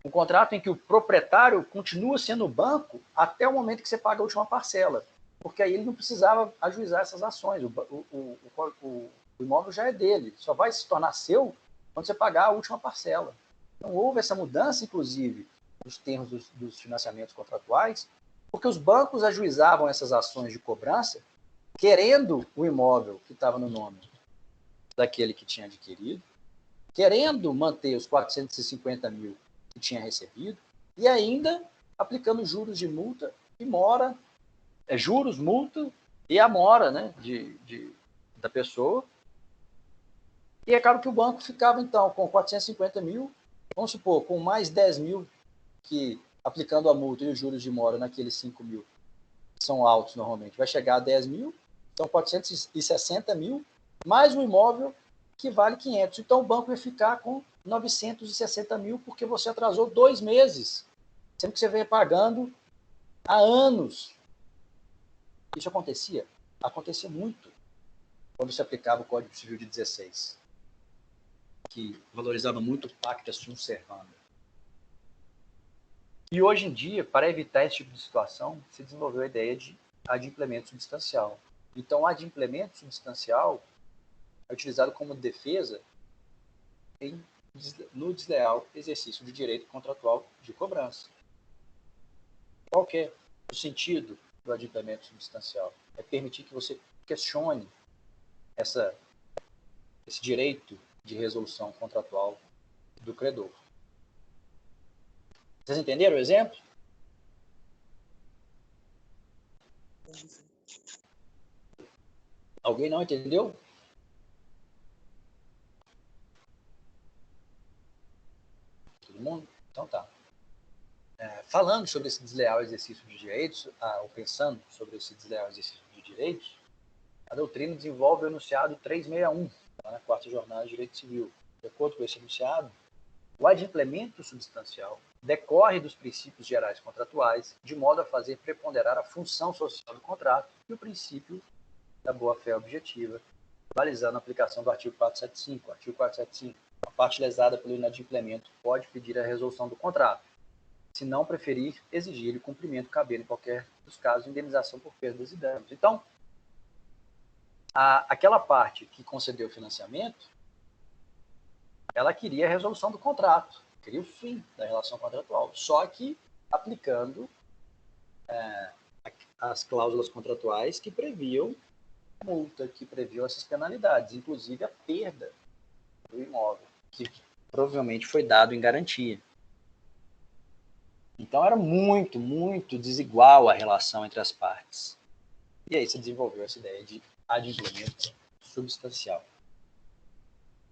um contrato em que o proprietário continua sendo o banco até o momento que você paga a última parcela. Porque aí ele não precisava ajuizar essas ações. O imóvel já é dele. Só vai se tornar seu quando você pagar a última parcela. Então, houve essa mudança, inclusive, nos termos dos financiamentos contratuais, porque os bancos ajuizavam essas ações de cobrança querendo o imóvel que estava no nome daquele que tinha adquirido, querendo manter os 450 mil que tinha recebido e ainda aplicando juros de multa e mora, juros, multa e a mora, né, da pessoa. E é claro que o banco ficava, então, com 450 mil, vamos supor, com mais 10 mil, que aplicando a multa e os juros de mora naqueles 5 mil, que são altos normalmente, vai chegar a 10 mil, então 460 mil, mais o imóvel que vale 500. Então o banco vai ficar com 960 mil, porque você atrasou 2 meses, sendo que você vem pagando há anos. Isso acontecia? Acontecia muito quando se aplicava o Código Civil de 16, que valorizava muito o pacta sunt servanda. E hoje em dia, para evitar esse tipo de situação, se desenvolveu a ideia de adimplemento substancial. Então, o adimplemento substancial é utilizado como defesa no desleal exercício de direito contratual de cobrança. Qual que é o sentido do adimplemento substancial? É permitir que você questione esse direito de resolução contratual do credor. Vocês entenderam o exemplo? Alguém não entendeu? Todo mundo? Então tá. Falando sobre esse desleal exercício de direitos, ou pensando sobre esse desleal exercício de direitos, a doutrina desenvolve o enunciado 361, na quarta jornada de direito civil. De acordo com esse enunciado, o adimplemento substancial decorre dos princípios gerais contratuais, de modo a fazer preponderar a função social do contrato e o princípio da boa-fé objetiva, balizando a aplicação do artigo 475. Artigo 475. A parte lesada pelo inadimplemento pode pedir a resolução do contrato, se não preferir exigir o cumprimento, cabendo em qualquer dos casos indenização por perdas e danos. Então, aquela parte que concedeu o financiamento, ela queria a resolução do contrato, queria o fim da relação contratual, só que aplicando as cláusulas contratuais que previam multa, que previam essas penalidades, inclusive a perda do imóvel, que provavelmente foi dado em garantia. Então era muito, muito desigual a relação entre as partes. E aí se desenvolveu essa ideia de adimplemento substancial.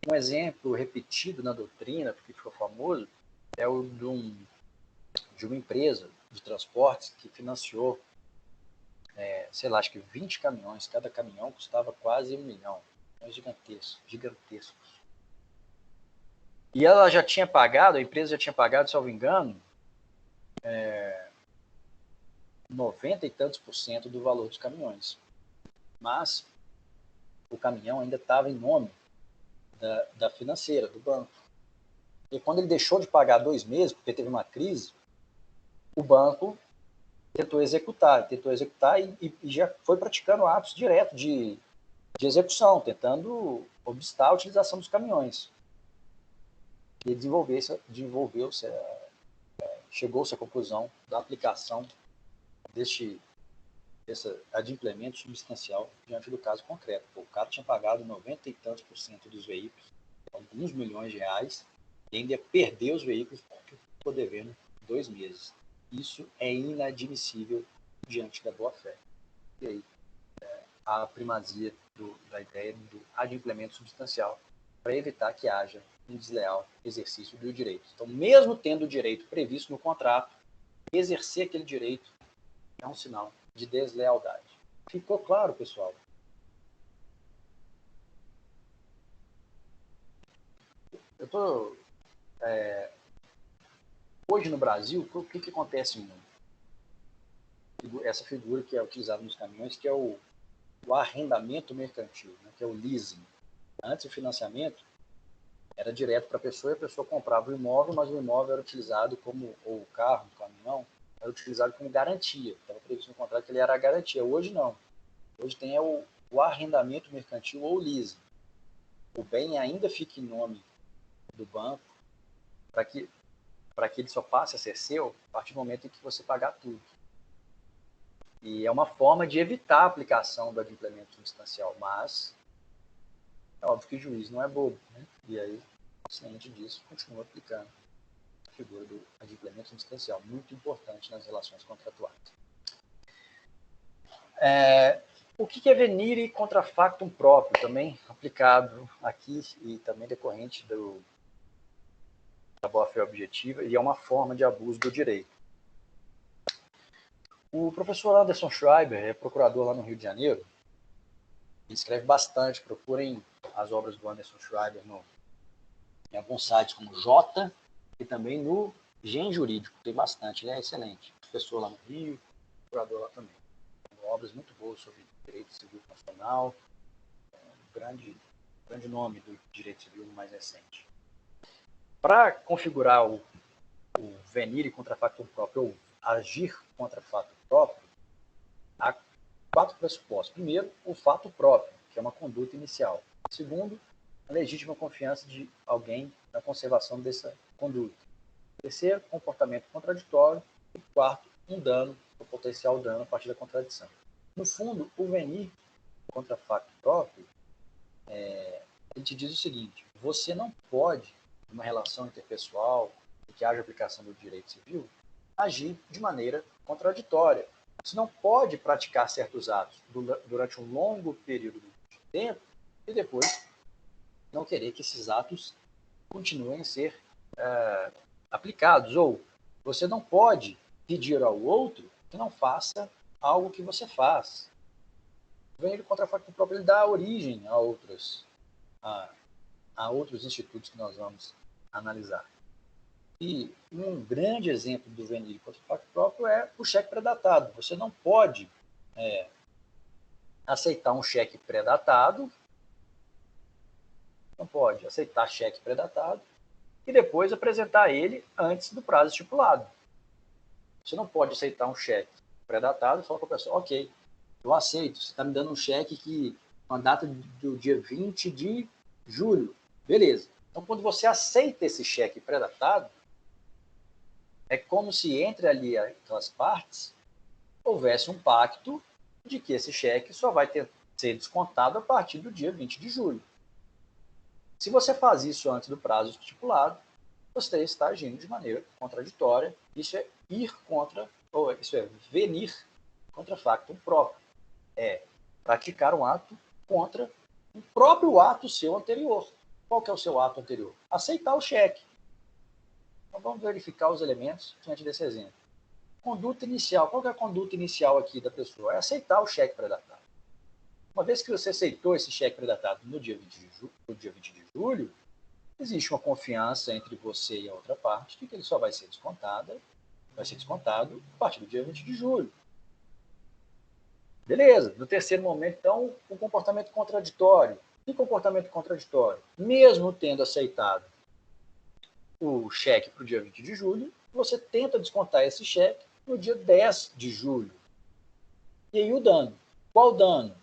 Um exemplo repetido na doutrina, porque ficou famoso, é o de uma empresa de transportes que financiou, acho que 20 caminhões. Cada caminhão custava quase 1 milhão. Gigantescos. E ela já tinha pagado, a empresa já tinha pagado, salvo engano, 90 e tantos % do valor dos caminhões. Mas o caminhão ainda estava em nome da financeira, do banco. E quando ele deixou de pagar 2 meses, porque teve uma crise, o banco tentou executar e já foi praticando atos diretos de execução, tentando obstar a utilização dos caminhões. E chegou-se à conclusão da aplicação desse adimplemento substancial diante do caso concreto. O cara tinha pagado 90 e tantos % dos veículos, alguns milhões de reais, e ainda perdeu os veículos porque ficou devendo 2 meses. Isso é inadmissível diante da boa-fé. E aí, a primazia da ideia do adimplemento substancial para evitar que haja um desleal exercício do direito. Então, mesmo tendo o direito previsto no contrato, exercer aquele direito é um sinal de deslealdade. Ficou claro, pessoal? Eu tô, hoje no Brasil, o que acontece muito? Essa figura que é utilizada nos caminhões, que é o arrendamento mercantil, né, que é o leasing. Antes, o financiamento era direto para a pessoa e a pessoa comprava o imóvel, mas o imóvel era utilizado como, ou o carro, o caminhão, era utilizado como garantia. Estava previsto no contrato que ele era a garantia. Hoje não. Hoje tem o arrendamento mercantil ou leasing. O bem ainda fica em nome do banco para que ele só passe a ser seu a partir do momento em que você pagar tudo. E é uma forma de evitar a aplicação do adimplemento substancial, mas é óbvio que o juiz não é bobo, né? E aí, ciente disso, continua aplicando a figura do adimplemento substancial, muito importante nas relações contratuais. O que é venire e contra factum próprio, também aplicado aqui e também decorrente da boa-fé objetiva, e é uma forma de abuso do direito. O professor Anderson Schreiber é procurador lá no Rio de Janeiro. Ele escreve bastante, procurem as obras do Anderson Schreiber em alguns sites como Jota e também no Gen Jurídico, tem bastante, ele é excelente. Professor lá no Rio, procurador lá também. Tem obras muito boas sobre direito civil nacional, um grande nome do direito civil mais recente. Para configurar o venire contra factum próprio, ou agir contra fato próprio, há 4 pressupostos. Primeiro, o fato próprio, que é uma conduta inicial. Segundo, a legítima confiança de alguém na conservação dessa conduta. Terceiro, comportamento contraditório. E quarto, um dano, o potencial dano a partir da contradição. No fundo, o venir contra facto próprio, ele te diz o seguinte: você não pode, numa relação interpessoal, em que haja aplicação do direito civil, agir de maneira contraditória. Você não pode praticar certos atos durante um longo período de tempo e depois não querer que esses atos continuem a ser aplicados. Ou você não pode pedir ao outro que não faça algo que você faz. O venire contra factum próprio, ele dá origem a outros institutos que nós vamos analisar. E um grande exemplo do venire contra factum próprio é o cheque pré-datado. Você não pode aceitar um cheque pré-datado, não pode aceitar cheque pré-datado e depois apresentar ele antes do prazo estipulado. Você não pode aceitar um cheque pré-datado e falar para a pessoa: ok, eu aceito, você está me dando um cheque que com a data do dia 20 de julho. Beleza. Então, quando você aceita esse cheque pré-datado, é como se entre ali aquelas partes houvesse um pacto de que esse cheque só vai ser descontado a partir do dia 20 de julho. Se você faz isso antes do prazo estipulado, você está agindo de maneira contraditória. Isso é isso é venir contra factum próprio. É praticar um ato contra o próprio ato seu anterior. Qual que é o seu ato anterior? Aceitar o cheque. Então vamos verificar os elementos diante desse exemplo. Conduta inicial. Qual que é a conduta inicial aqui da pessoa? É aceitar o cheque pré-datado. Uma vez que você aceitou esse cheque pré-datado no dia 20 de julho, existe uma confiança entre você e a outra parte de que ele só vai ser descontado a partir do dia 20 de julho. Beleza. No terceiro momento, então, o comportamento contraditório. Que comportamento contraditório? Mesmo tendo aceitado o cheque para o dia 20 de julho, você tenta descontar esse cheque no dia 10 de julho. E aí o dano. Qual dano?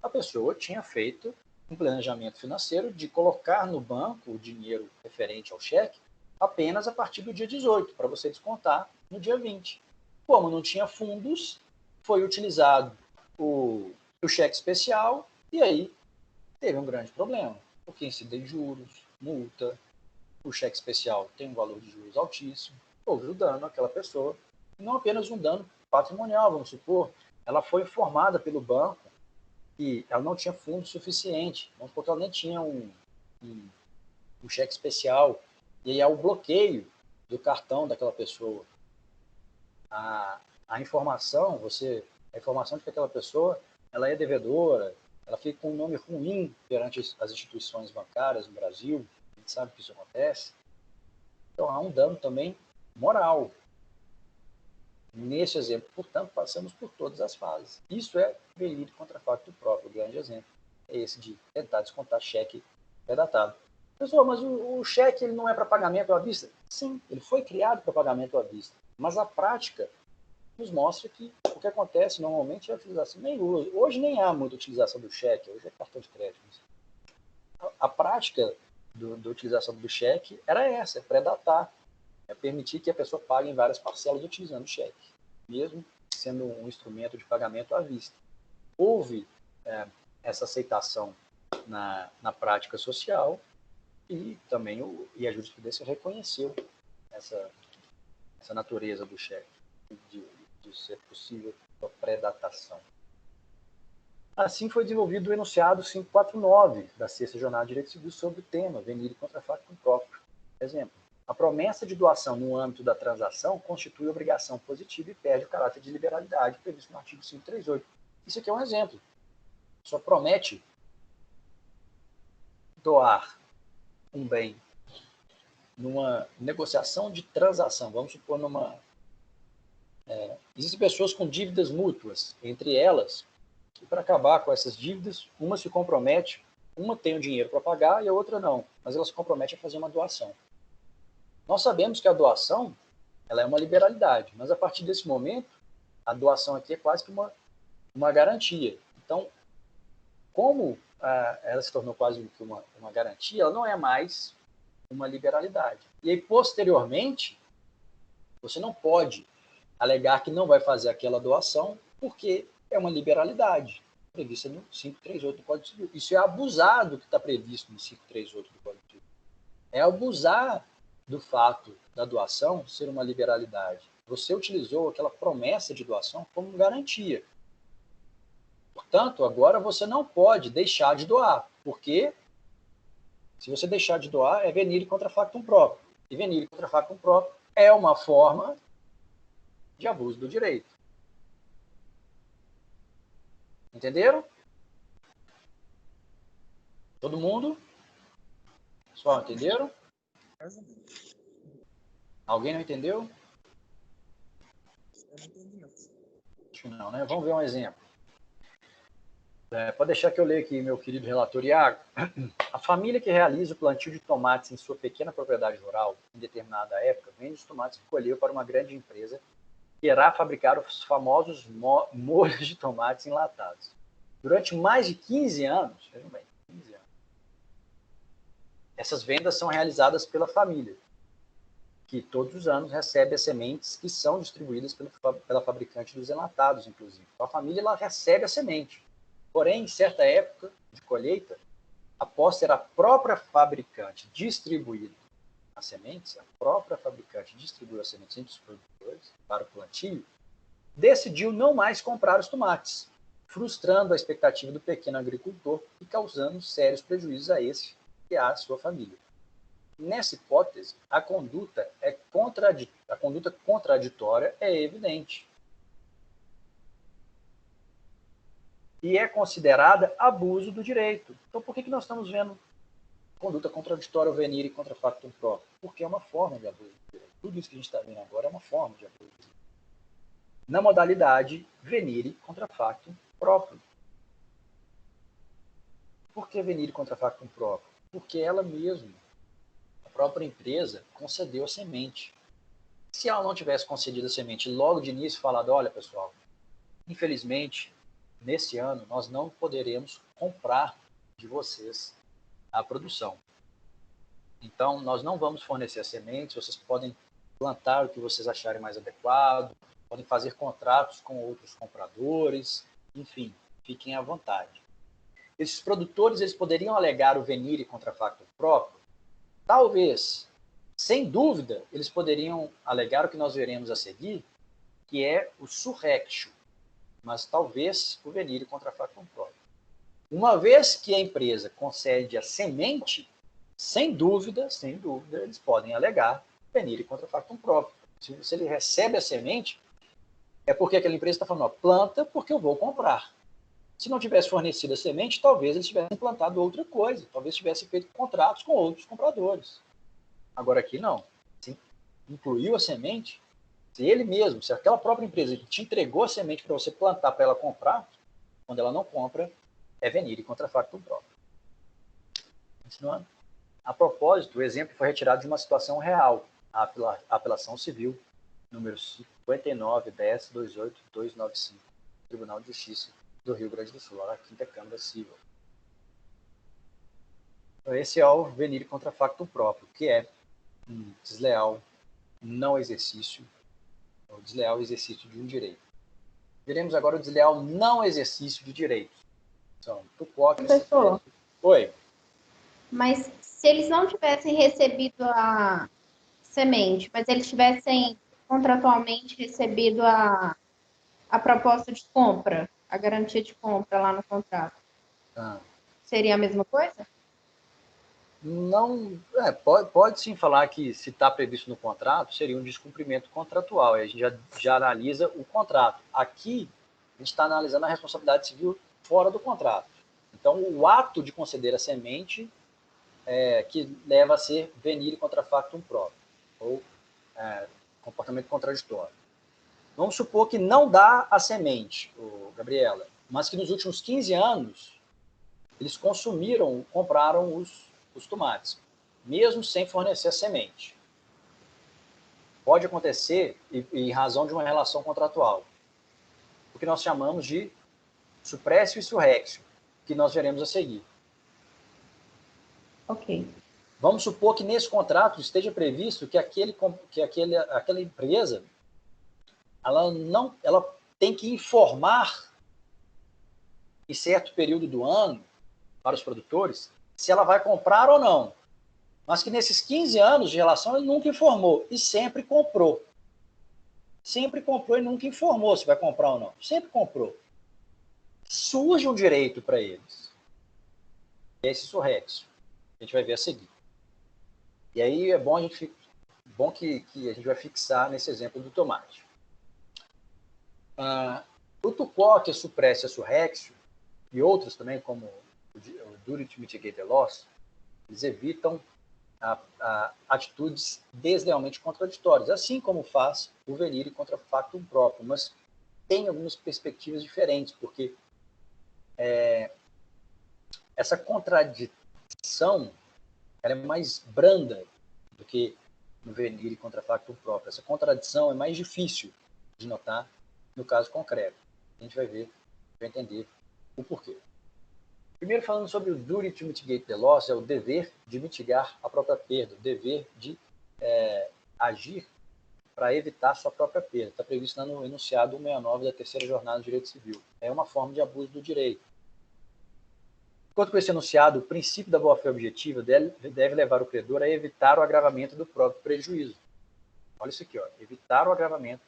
A pessoa tinha feito um planejamento financeiro de colocar no banco o dinheiro referente ao cheque apenas a partir do dia 18, para você descontar no dia 20. Como não tinha fundos, foi utilizado o cheque especial e aí teve um grande problema, porque incidem juros, multa, o cheque especial tem um valor de juros altíssimo, houve o dano àquela pessoa, não apenas um dano patrimonial, vamos supor, ela foi informada pelo banco que ela não tinha fundo suficiente, vamos supor que ela nem tinha um cheque especial, e aí há o bloqueio do cartão daquela pessoa. A informação de que aquela pessoa ela é devedora, ela fica com um nome ruim perante as instituições bancárias no Brasil, a gente sabe que isso acontece. Então há um dano também moral. Nesse exemplo, portanto, passamos por todas as fases. Isso é verídico contra facto próprio. O grande exemplo é esse de tentar descontar cheque pré-datado. Pessoal, mas o cheque ele não é para pagamento à vista? Sim, ele foi criado para pagamento à vista. Mas a prática nos mostra que o que acontece normalmente é a utilização. Hoje nem há muita utilização do cheque, hoje é cartão de crédito. A prática da utilização do cheque era essa, é pré-datar. É permitir que a pessoa pague em várias parcelas utilizando o cheque, mesmo sendo um instrumento de pagamento à vista. Houve essa aceitação na prática social e também a jurisprudência reconheceu essa natureza do cheque, de ser possível a pré-datação. Assim foi desenvolvido o enunciado 549 da Sexta Jornada de Direito Civil sobre o tema venire contra factum próprio. Exemplo. A promessa de doação no âmbito da transação constitui obrigação positiva e perde o caráter de liberalidade previsto no artigo 538. Isso aqui é um exemplo. Só promete doar um bem numa negociação de transação. Vamos supor existem pessoas com dívidas mútuas entre elas, e para acabar com essas dívidas, uma se compromete, uma tem o dinheiro para pagar e a outra não, mas ela se compromete a fazer uma doação. Nós sabemos que a doação ela é uma liberalidade, mas a partir desse momento, a doação aqui é quase que uma garantia. Então, como ela se tornou quase que uma garantia, ela não é mais uma liberalidade. E aí, posteriormente, você não pode alegar que não vai fazer aquela doação porque é uma liberalidade prevista no 538 do Código Civil. Isso é abusar do que está previsto no 538 do Código Civil. É abusar do fato da doação ser uma liberalidade. Você utilizou aquela promessa de doação como garantia. Portanto, agora você não pode deixar de doar, porque se você deixar de doar, é venire contra factum próprio. E venire contra factum próprio é uma forma de abuso do direito. Entenderam? Todo mundo? Pessoal, entenderam? Alguém não entendeu? Eu não entendi, não. Acho que não, né? Vamos ver um exemplo. Pode deixar que eu leia aqui, meu querido relator Iago. A família que realiza o plantio de tomates em sua pequena propriedade rural, em determinada época, vende os tomates que colheu para uma grande empresa que irá fabricar os famosos molhos de tomates enlatados. Durante mais de 15 anos, vejam bem, 15 anos, essas vendas são realizadas pela família, que todos os anos recebe as sementes que são distribuídas pela fabricante dos enlatados, inclusive. Então, a família ela recebe a semente. Porém, em certa época de colheita, após ter a própria fabricante distribuído as sementes, a própria fabricante distribuiu as sementes entre os produtores para o plantio, decidiu não mais comprar os tomates, frustrando a expectativa do pequeno agricultor e causando sérios prejuízos a esse e à sua família. Nessa hipótese, a conduta contraditória é evidente. E é considerada abuso do direito. Então, por que nós estamos vendo conduta contraditória ou venire contra factum próprio? Porque é uma forma de abuso do direito. Tudo isso que a gente está vendo agora é uma forma de abuso do direito. Na modalidade venire contra factum próprio. Por que venire contra factum próprio? Porque ela mesma, a própria empresa, concedeu a semente. Se ela não tivesse concedido a semente logo de início, falado, olha, pessoal, infelizmente, nesse ano, nós não poderemos comprar de vocês a produção. Então, nós não vamos fornecer as sementes, vocês podem plantar o que vocês acharem mais adequado, podem fazer contratos com outros compradores, enfim, fiquem à vontade. Esses produtores eles poderiam alegar o venire contra factum próprio? Talvez. Sem dúvida, eles poderiam alegar o que nós veremos a seguir, que é o surrectio, mas talvez o venire contra factum próprio. Uma vez que a empresa concede a semente, sem dúvida, eles podem alegar venire contra factum próprio. Se ele recebe a semente, é porque aquela empresa está falando, ó, planta porque eu vou comprar. Se não tivesse fornecido a semente, talvez eles tivessem plantado outra coisa, talvez tivessem feito contratos com outros compradores. Agora aqui não. Se incluiu a semente, se ele mesmo, se aquela própria empresa que te entregou a semente para você plantar, para ela comprar, quando ela não compra, é venire contra factum próprio. Continuando. A propósito, o exemplo foi retirado de uma situação real, a apelação civil, número 59.10.28295, Tribunal de Justiça do Rio Grande do Sul, a 5ª Câmara Civil. Então, esse é o venire contra factum próprio, que é um desleal não exercício, o desleal exercício de um direito. Veremos agora o desleal não exercício de direito. Então, Professor. Oi. Mas se eles não tivessem recebido a semente, mas eles tivessem contratualmente recebido a proposta de compra, a garantia de compra lá no contrato, seria a mesma coisa? Não, pode sim falar que se está previsto no contrato, seria um descumprimento contratual, aí a gente já analisa o contrato. Aqui, a gente está analisando a responsabilidade civil fora do contrato. Então, o ato de conceder a semente que leva a ser venire contra factum próprio, ou comportamento contraditório. Vamos supor que não dá a semente, Gabriela, mas que nos últimos 15 anos eles compraram os tomates, mesmo sem fornecer a semente. Pode acontecer em razão de uma relação contratual, o que nós chamamos de suprécio e surrexio, que nós veremos a seguir. Ok. Vamos supor que nesse contrato esteja previsto que aquela empresa ela tem que informar em certo período do ano para os produtores se ela vai comprar ou não. Mas que nesses 15 anos de relação ele nunca informou e sempre comprou. Sempre comprou e nunca informou se vai comprar ou não. Sempre comprou. Surge um direito para eles. E é esse surrexio. A gente vai ver a seguir. E aí é bom que a gente vai fixar nesse exemplo do tomate. O tuquoque, a suprécia surrexio, e outros também, como o duty to mitigate the loss, eles evitam atitudes deslealmente contraditórias, assim como faz o venire contra factum próprio, mas tem algumas perspectivas diferentes, porque essa contradição ela é mais branda do que no venire contra factum próprio. Essa contradição é mais difícil de notar no caso concreto. A gente vai entender o porquê. Primeiro, falando sobre o duty to mitigate the loss, é o dever de mitigar a própria perda, o dever de agir para evitar a sua própria perda. Está previsto no enunciado 169 da terceira jornada do direito civil. É uma forma de abuso do direito. Enquanto com esse enunciado, o princípio da boa-fé objetiva deve levar o credor a evitar o agravamento do próprio prejuízo. Olha isso aqui, ó, evitar o agravamento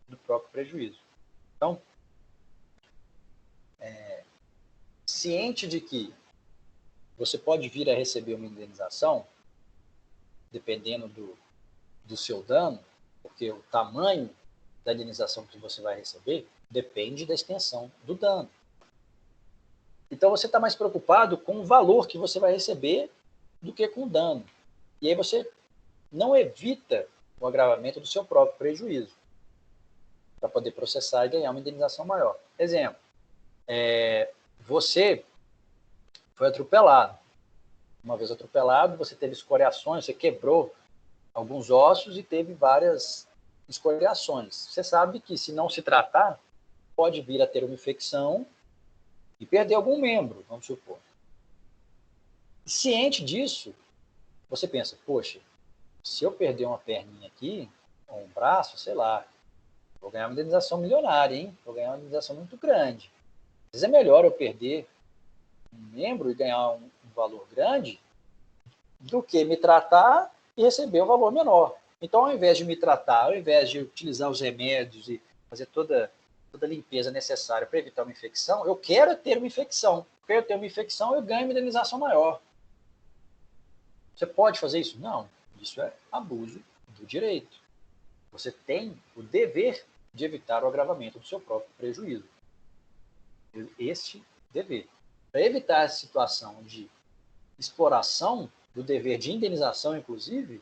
do próprio prejuízo. Então, ciente de que você pode vir a receber uma indenização, dependendo do seu dano, porque o tamanho da indenização que você vai receber depende da extensão do dano. Então você está mais preocupado com o valor que você vai receber do que com o dano. E aí você não evita o agravamento do seu próprio prejuízo para poder processar e ganhar uma indenização maior. Exemplo, você foi atropelado. Uma vez atropelado, você teve escoriações, você quebrou alguns ossos e teve várias escoriações. Você sabe que, se não se tratar, pode vir a ter uma infecção e perder algum membro, vamos supor. Ciente disso, você pensa, poxa, se eu perder uma perninha aqui, ou um braço, sei lá, vou ganhar uma indenização milionária, hein? Vou ganhar uma indenização muito grande. Às vezes é melhor eu perder um membro e ganhar um valor grande do que me tratar e receber um valor menor. Então, ao invés de me tratar, ao invés de utilizar os remédios e fazer toda a limpeza necessária para evitar uma infecção, eu quero ter uma infecção. Para eu ter uma infecção, eu ganho uma indenização maior. Você pode fazer isso? Não. Isso é abuso do direito. Você tem o dever de evitar o agravamento do seu próprio prejuízo. Este dever. Para evitar essa situação de exploração do dever de indenização, inclusive,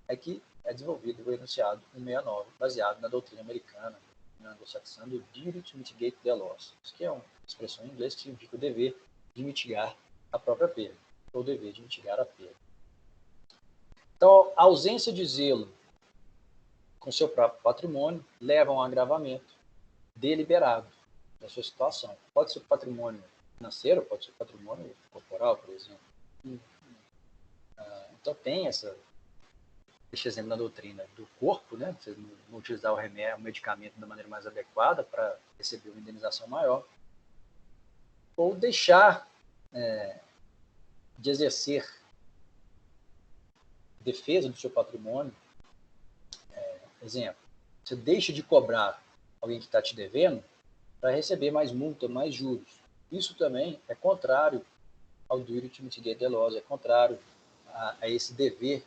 é que é desenvolvido o enunciado 169, baseado na doutrina americana, na anglo-saxã, do duty to mitigate the loss. Isso que é uma expressão em inglês que significa o dever de mitigar a própria perda, ou o dever de mitigar a perda. Então, a ausência de zelo com seu próprio patrimônio leva a um agravamento deliberado da sua situação. Pode ser patrimônio financeiro, pode ser patrimônio corporal, por exemplo. Então, tem este exemplo na doutrina do corpo, né? Você não utilizar o remédio, o medicamento da maneira mais adequada para receber uma indenização maior, ou deixar de exercer defesa do seu patrimônio. Exemplo, você deixa de cobrar alguém que está te devendo para receber mais multa, mais juros. Isso também é contrário ao duty to mitigate the loss, é contrário a esse dever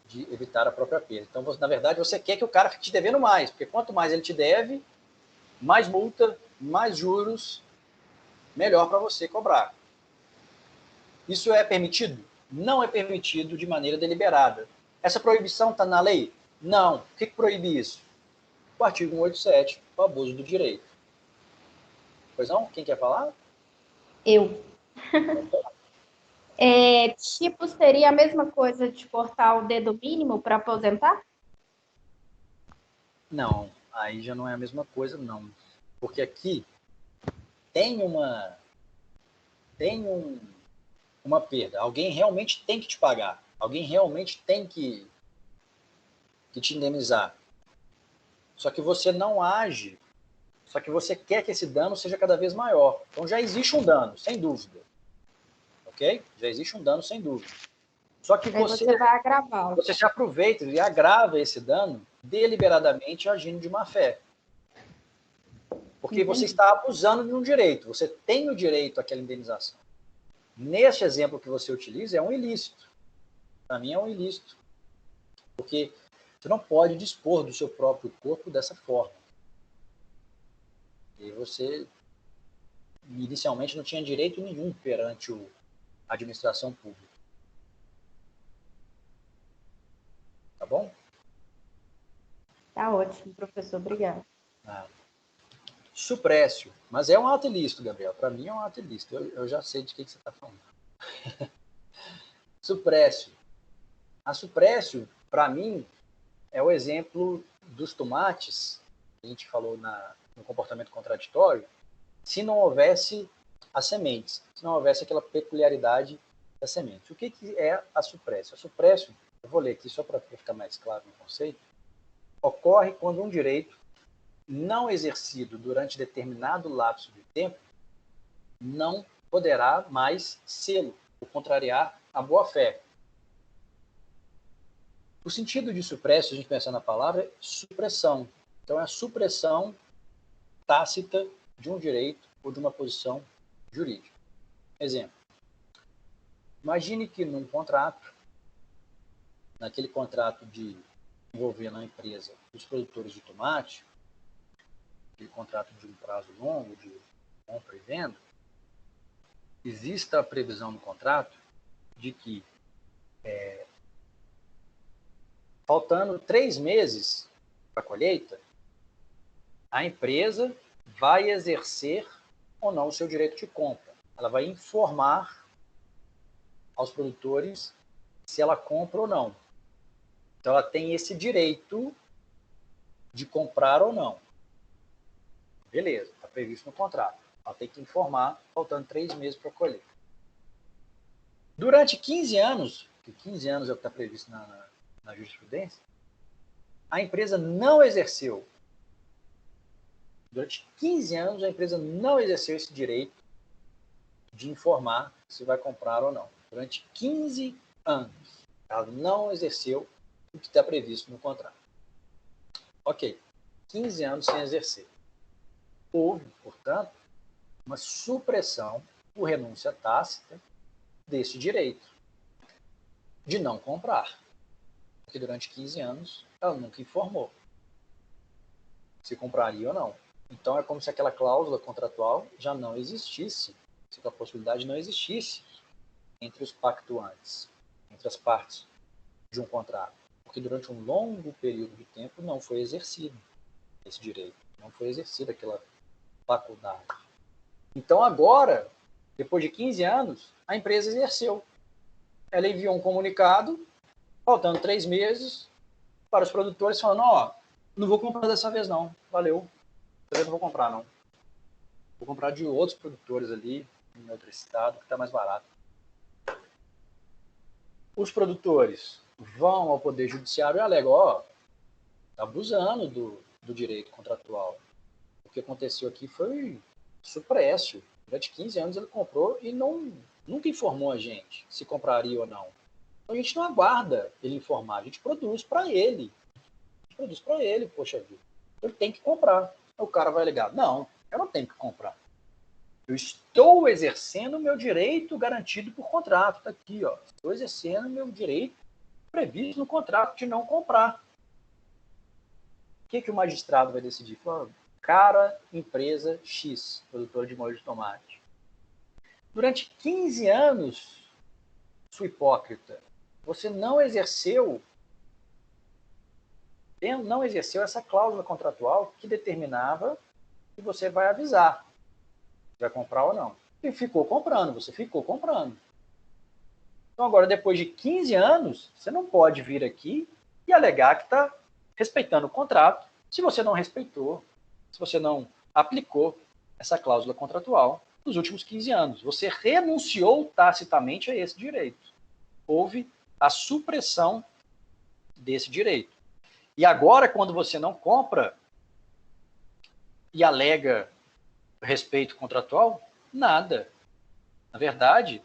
de evitar a própria perda. Então, na verdade, você quer que o cara fique te devendo mais, porque quanto mais ele te deve, mais multa, mais juros, melhor para você cobrar. Isso é permitido? Não é permitido de maneira deliberada. Essa proibição está na lei? Não. O que proíbe isso? O artigo 187, o abuso do direito. Pois não? Quem quer falar? Eu. Tipo, seria a mesma coisa de cortar o dedo mínimo para aposentar? Não, aí já não é a mesma coisa, não. Porque aqui tem uma perda. Alguém realmente tem que te pagar. Alguém realmente tem que te indenizar. Só que você não age, só que você quer que esse dano seja cada vez maior. Então já existe um dano, sem dúvida. Ok? Já existe um dano, sem dúvida. Só que você vai agravá-lo. Você se aproveita e agrava esse dano deliberadamente agindo de má fé. Porque você está abusando de um direito. Você tem o direito àquela indenização. Neste exemplo que você utiliza, é um ilícito. Para mim, é um ilícito. Porque você não pode dispor do seu próprio corpo dessa forma. E você, inicialmente, não tinha direito nenhum perante a administração pública. Tá bom? Tá ótimo, professor. Obrigada. Suprécio. Mas é um ato ilícito, Gabriel. Para mim é um ato ilícito. Eu já sei de que você está falando. Suprécio. A suprécio, para mim, é o exemplo dos tomates, que a gente falou no comportamento contraditório, se não houvesse as sementes, se não houvesse aquela peculiaridade das sementes. O que é a suprécio? A suprécio, eu vou ler aqui só para ficar mais claro no conceito, ocorre quando um direito não exercido durante determinado lapso de tempo não poderá mais sê-lo, ou contrariar a boa-fé. O sentido de suprécio, se a gente pensar na palavra, é supressão. Então, é a supressão tácita de um direito ou de uma posição jurídica. Exemplo. Imagine que num contrato, naquele contrato envolvendo a empresa dos produtores de tomate, aquele contrato de um prazo longo, de compra e venda, exista a previsão no contrato de que, faltando 3 meses para a colheita, a empresa vai exercer ou não o seu direito de compra. Ela vai informar aos produtores se ela compra ou não. Então, ela tem esse direito de comprar ou não. Beleza, está previsto no contrato. Ela tem que informar, faltando 3 meses para colher. Durante 15 anos, que 15 anos é o que está previsto na jurisprudência, a empresa não exerceu. Durante 15 anos, a empresa não exerceu esse direito de informar se vai comprar ou não. Durante 15 anos, ela não exerceu o que está previsto no contrato. Ok, 15 anos sem exercer. Houve, portanto, uma supressão por renúncia tácita desse direito. de não comprar. Porque durante 15 anos ela nunca informou se compraria ou não. Então é como se aquela cláusula contratual já não existisse, se a possibilidade não existisse entre os pactuantes, entre as partes de um contrato. Porque durante um longo período de tempo não foi exercido esse direito, não foi exercida aquela faculdade. Então agora, depois de 15 anos, a empresa exerceu. Ela enviou um comunicado, faltando 3 meses, para os produtores, falando, ó, não vou comprar dessa vez não, valeu, eu não vou comprar não. Vou comprar de outros produtores ali, em outro estado, que está mais barato. Os produtores vão ao Poder Judiciário e alegam, ó, está abusando do direito contratual. O que aconteceu aqui foi suprécio. Durante 15 anos ele comprou e nunca informou a gente se compraria ou não. Então a gente não aguarda ele informar, a gente produz para ele. Poxa vida. Ele tem que comprar. O cara vai ligar, não, eu não tenho que comprar. Eu estou exercendo o meu direito garantido por contrato. Está aqui, ó. Estou exercendo o meu direito previsto no contrato de não comprar. O que o magistrado vai decidir? Fala, cara, empresa X, produtora de molho de tomate. Durante 15 anos, sua hipócrita, você não exerceu essa cláusula contratual que determinava que você vai avisar se vai comprar ou não. E ficou comprando, você ficou comprando. Então agora, depois de 15 anos, você não pode vir aqui e alegar que está respeitando o contrato se você não respeitou, se você não aplicou essa cláusula contratual nos últimos 15 anos. Você renunciou tacitamente a esse direito. Houve a supressão desse direito. E agora, quando você não compra e alega respeito contratual, nada. Na verdade,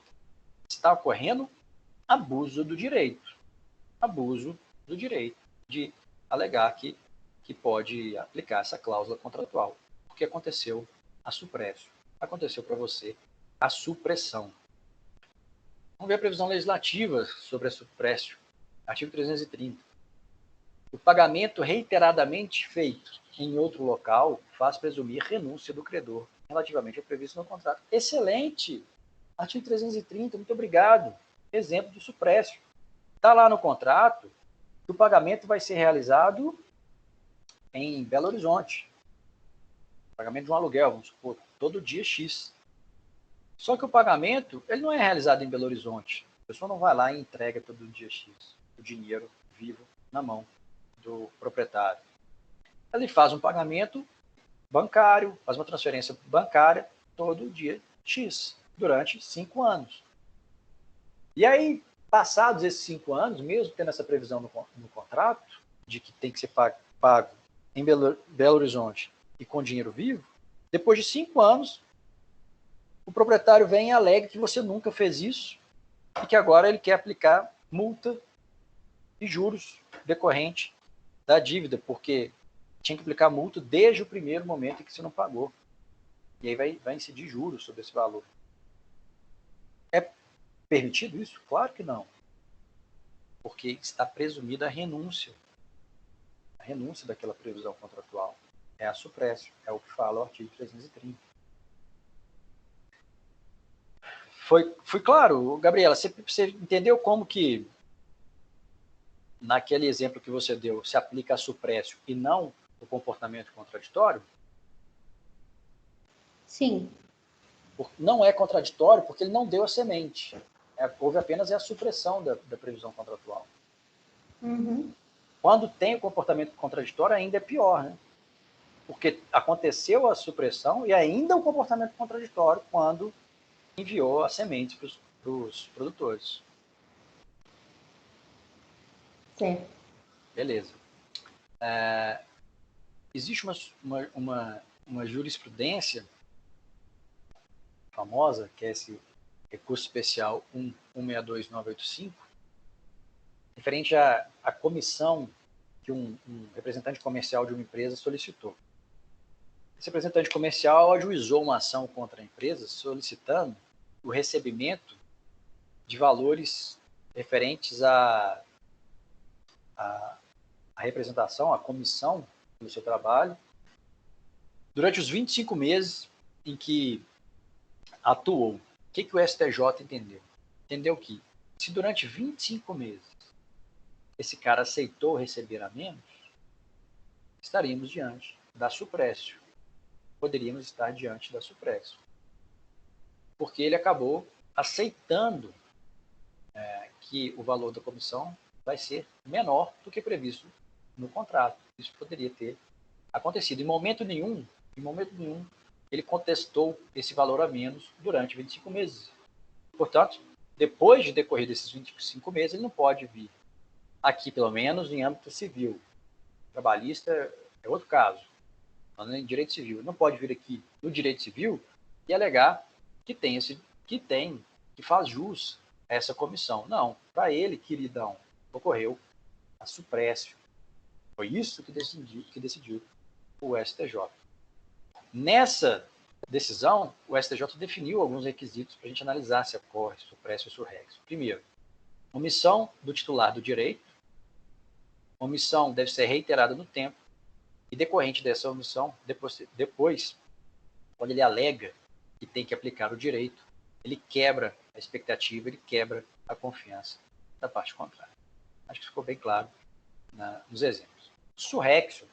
está ocorrendo abuso do direito. Abuso do direito de alegar que pode aplicar essa cláusula contratual. Porque aconteceu a supressão. Aconteceu para você a supressão. Vamos ver a previsão legislativa sobre a supressão. Artigo 330. O pagamento reiteradamente feito em outro local faz presumir renúncia do credor relativamente ao previsto no contrato. Excelente! Artigo 330, muito obrigado. Exemplo do supressão. Está lá no contrato que o pagamento vai ser realizado em Belo Horizonte. Pagamento de um aluguel, vamos supor, todo dia X. Só que o pagamento ele não é realizado em Belo Horizonte. A pessoa não vai lá e entrega todo dia X o dinheiro vivo na mão do proprietário. Ele faz um pagamento bancário, faz uma transferência bancária todo dia X, durante 5 anos. E aí, passados esses 5 anos, mesmo tendo essa previsão no contrato, de que tem que ser pago em Belo Horizonte e com dinheiro vivo, depois de 5 anos, o proprietário vem e alega que você nunca fez isso e que agora ele quer aplicar multa e juros decorrente da dívida, porque tinha que aplicar multa desde o primeiro momento em que você não pagou. E aí vai incidir juros sobre esse valor. É permitido isso? Claro que não. Porque está presumida a renúncia. A renúncia daquela previsão contratual. É a supressão. É o que fala o artigo 330. Foi claro, Gabriela? Você entendeu como que naquele exemplo que você deu, se aplica a supressão e não o comportamento contraditório? Sim. Não é contraditório porque ele não deu a semente. Houve apenas a supressão da previsão contratual. Uhum. Quando tem o comportamento contraditório, ainda é pior, né? Porque aconteceu a supressão e ainda o comportamento contraditório quando enviou as sementes para os produtores. Certo. Beleza. Existe uma jurisprudência famosa, que é esse recurso especial 162.985, referente à comissão que um representante comercial de uma empresa solicitou. Esse representante comercial ajuizou uma ação contra a empresa solicitando o recebimento de valores referentes à representação, à comissão do seu trabalho, durante os 25 meses em que atuou. O que o STJ entendeu? Entendeu que, se durante 25 meses esse cara aceitou receber a menos, estaríamos diante da suprécio. Poderíamos estar diante da suprécio. Porque ele acabou aceitando que o valor da comissão vai ser menor do que previsto no contrato. Isso poderia ter acontecido. Em momento nenhum, ele contestou esse valor a menos durante 25 meses. Portanto, depois de decorrer desses 25 meses, ele não pode vir aqui, pelo menos em âmbito civil. Trabalhista é outro caso. Falando em direito civil, não pode vir aqui no direito civil e alegar que faz jus a essa comissão. Não, para ele, queridão, ocorreu a suprécio. Foi isso que decidiu o STJ. Nessa decisão, o STJ definiu alguns requisitos para a gente analisar se ocorre suprécio ou surrexo. Primeiro, omissão do titular do direito. A omissão deve ser reiterada no tempo e decorrente dessa omissão, depois, quando ele alega que tem que aplicar o direito, ele quebra a expectativa, ele quebra a confiança da parte contrária. Acho que ficou bem claro nos exemplos. Surrexo.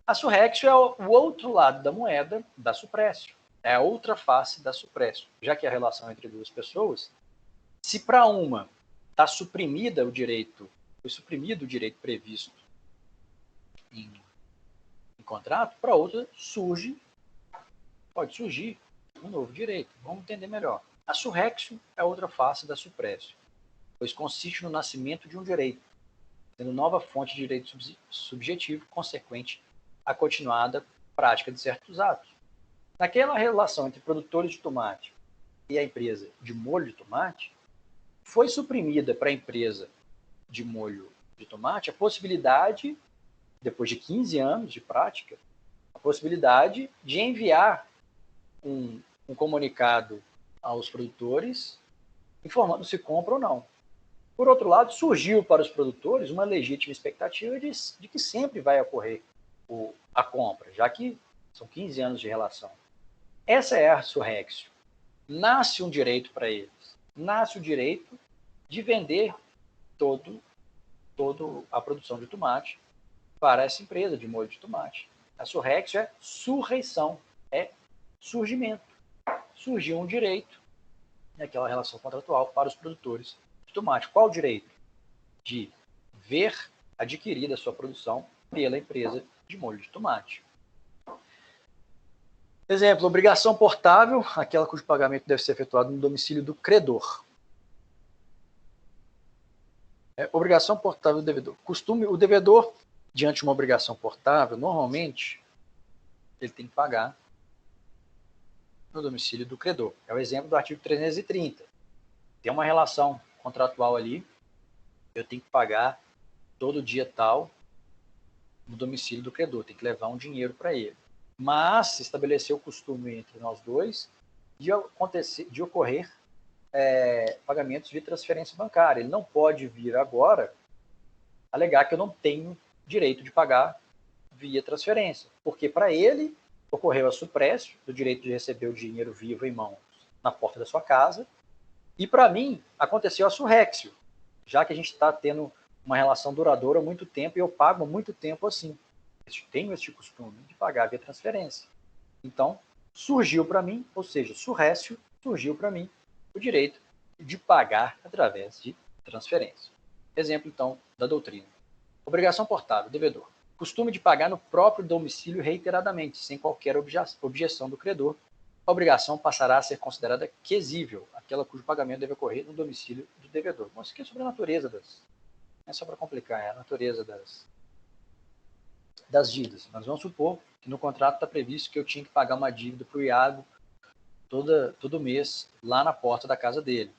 A surrexo é o outro lado da moeda da suprécio. É a outra face da suprécio. Já que a relação entre duas pessoas, se para uma está suprimido o direito previsto em contrato, para outra pode surgir um novo direito. Vamos entender melhor. A surrexo é outra face da suprécio, pois consiste no nascimento de um direito, sendo nova fonte de direito subjetivo consequente à continuada prática de certos atos. Naquela relação entre produtores de tomate e a empresa de molho de tomate, foi suprimida para a empresa de molho de tomate a possibilidade, depois de 15 anos de prática, a possibilidade de enviar um comunicado aos produtores informando se compra ou não. Por outro lado, surgiu para os produtores uma legítima expectativa de que sempre vai ocorrer a compra, já que são 15 anos de relação. Essa é a surrexo. Nasce um direito para eles. Nasce o direito de vender toda a produção de tomate para essa empresa de molho de tomate. A surrexo é surreição, é surgimento. Surgiu um direito naquela relação contratual para os produtores de tomate. Qual o direito? De ver adquirida a sua produção pela empresa de molho de tomate. Exemplo, obrigação portável, aquela cujo pagamento deve ser efetuado no domicílio do credor. Obrigação portável do devedor. O devedor, diante de uma obrigação portável, normalmente, ele tem que pagar no domicílio do credor. É o exemplo do artigo 330. Tem uma relação contratual ali, eu tenho que pagar todo dia tal no domicílio do credor, tem que levar um dinheiro para ele. Mas se estabeleceu o costume entre nós dois de ocorrer pagamentos via transferência bancária. Ele não pode vir agora alegar que eu não tenho direito de pagar via transferência, porque para ele ocorreu a suprécio do direito de receber o dinheiro vivo em mãos na porta da sua casa, e para mim aconteceu a surrexio, já que a gente está tendo uma relação duradoura há muito tempo e eu pago há muito tempo assim. Eu tenho este costume de pagar via transferência. Então, surgiu para mim, ou seja, surrécio, surgiu para mim o direito de pagar através de transferência. Exemplo, então, da doutrina. Obrigação portável, devedor. Costume de pagar no próprio domicílio reiteradamente, sem qualquer objeção do credor. A obrigação passará a ser considerada quesível, aquela cujo pagamento deve ocorrer no domicílio do devedor. Bom, isso aqui é sobre a natureza não é só para complicar, é a natureza das dívidas. Mas vamos supor que no contrato está previsto que eu tinha que pagar uma dívida para o Iago todo mês lá na porta da casa dele.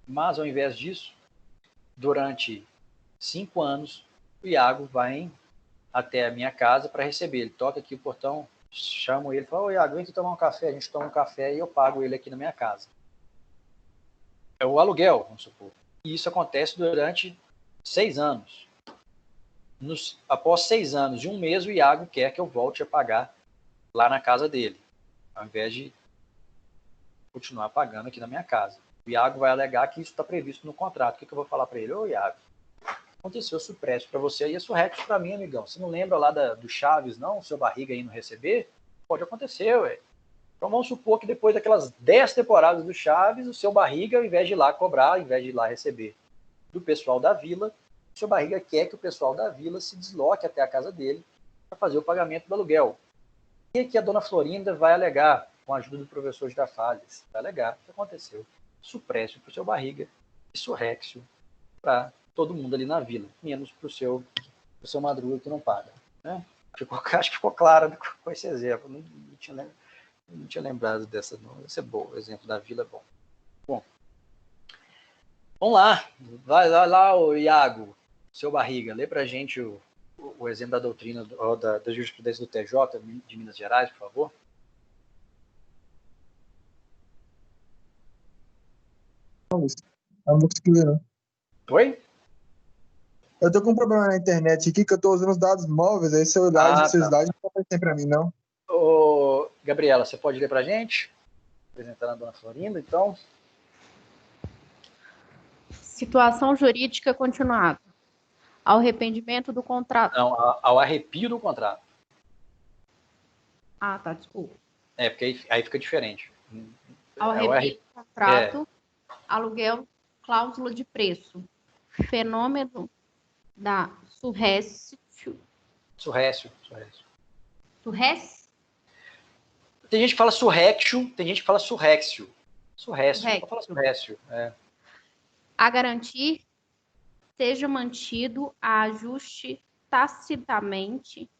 Mas, ao invés disso, durante 5 anos, o Iago vai até a minha casa para receber. Ele toca aqui o portão, chamo ele e falo: ô Iago, vem aqui tomar um café. A gente toma um café e eu pago ele aqui na minha casa. É o aluguel, vamos supor. E isso acontece durante 6 anos. Após 6 anos e 1 mês, o Iago quer que eu volte a pagar lá na casa dele, ao invés de continuar pagando aqui na minha casa. O Iago vai alegar que isso está previsto no contrato. O que eu vou falar para ele? Ô, Iago, aconteceu supresso para você e é surrexo para mim, amigão. Você não lembra lá do Chaves, não? O seu barriga aí não receber? Pode acontecer, ué. Então vamos supor que depois daquelas 10 temporadas do Chaves, o seu barriga, ao invés de ir lá cobrar, ao invés de ir lá receber do pessoal da vila, o seu barriga quer que o pessoal da vila se desloque até a casa dele para fazer o pagamento do aluguel. O que a dona Florinda vai alegar, com a ajuda do professor Girafales? Vai alegar o que aconteceu. Supresso para o seu barriga e surrexo para todo mundo ali na vila, menos para o seu Madruga que não paga. Né? Acho que ficou claro com esse exemplo. Não tinha lembrado dessa, não. Esse é bom, o exemplo da vila é bom. Bom, vamos lá. Vai lá, o Iago, seu barriga, lê para a gente o exemplo da doutrina, da jurisprudência do TJ de Minas Gerais, por favor. Não consegui ler, não. Oi? Eu tô com um problema na internet aqui que eu tô usando os dados móveis, aí se eu olhar os seus Tá. dados não aparecem pra mim, não. Ô, Gabriela, você pode ler pra gente? Apresentando a dona Florinda, então. Situação jurídica continuada. Ao arrependimento do contrato. Não, ao arrepio do contrato. Ah, tá, desculpa. É, porque aí fica diferente. Ao arrepio do contrato, aluguel, cláusula de preço. Fenômeno da surrécio. Surrécio. Surrécio? Tem gente que fala surrécio, tem gente que fala surrécio. Surrécio. Pode falar surrécio. É. A garantir seja mantido a ajuste tacitamente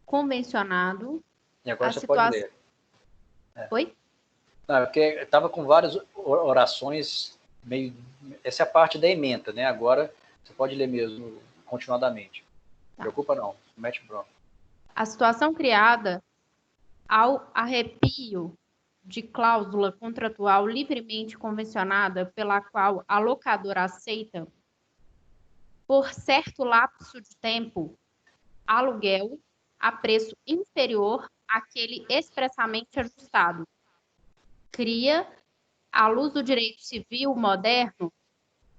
convencionado. E agora você pode ler. Oi? Não, porque estava com várias orações meio. Essa é a parte da ementa, né? Agora você pode ler mesmo continuadamente. Não preocupa não, mete bronca. A situação criada ao arrepio de cláusula contratual livremente convencionada pela qual a locadora aceita, por certo lapso de tempo, aluguel a preço inferior àquele expressamente ajustado, cria, à luz do direito civil moderno,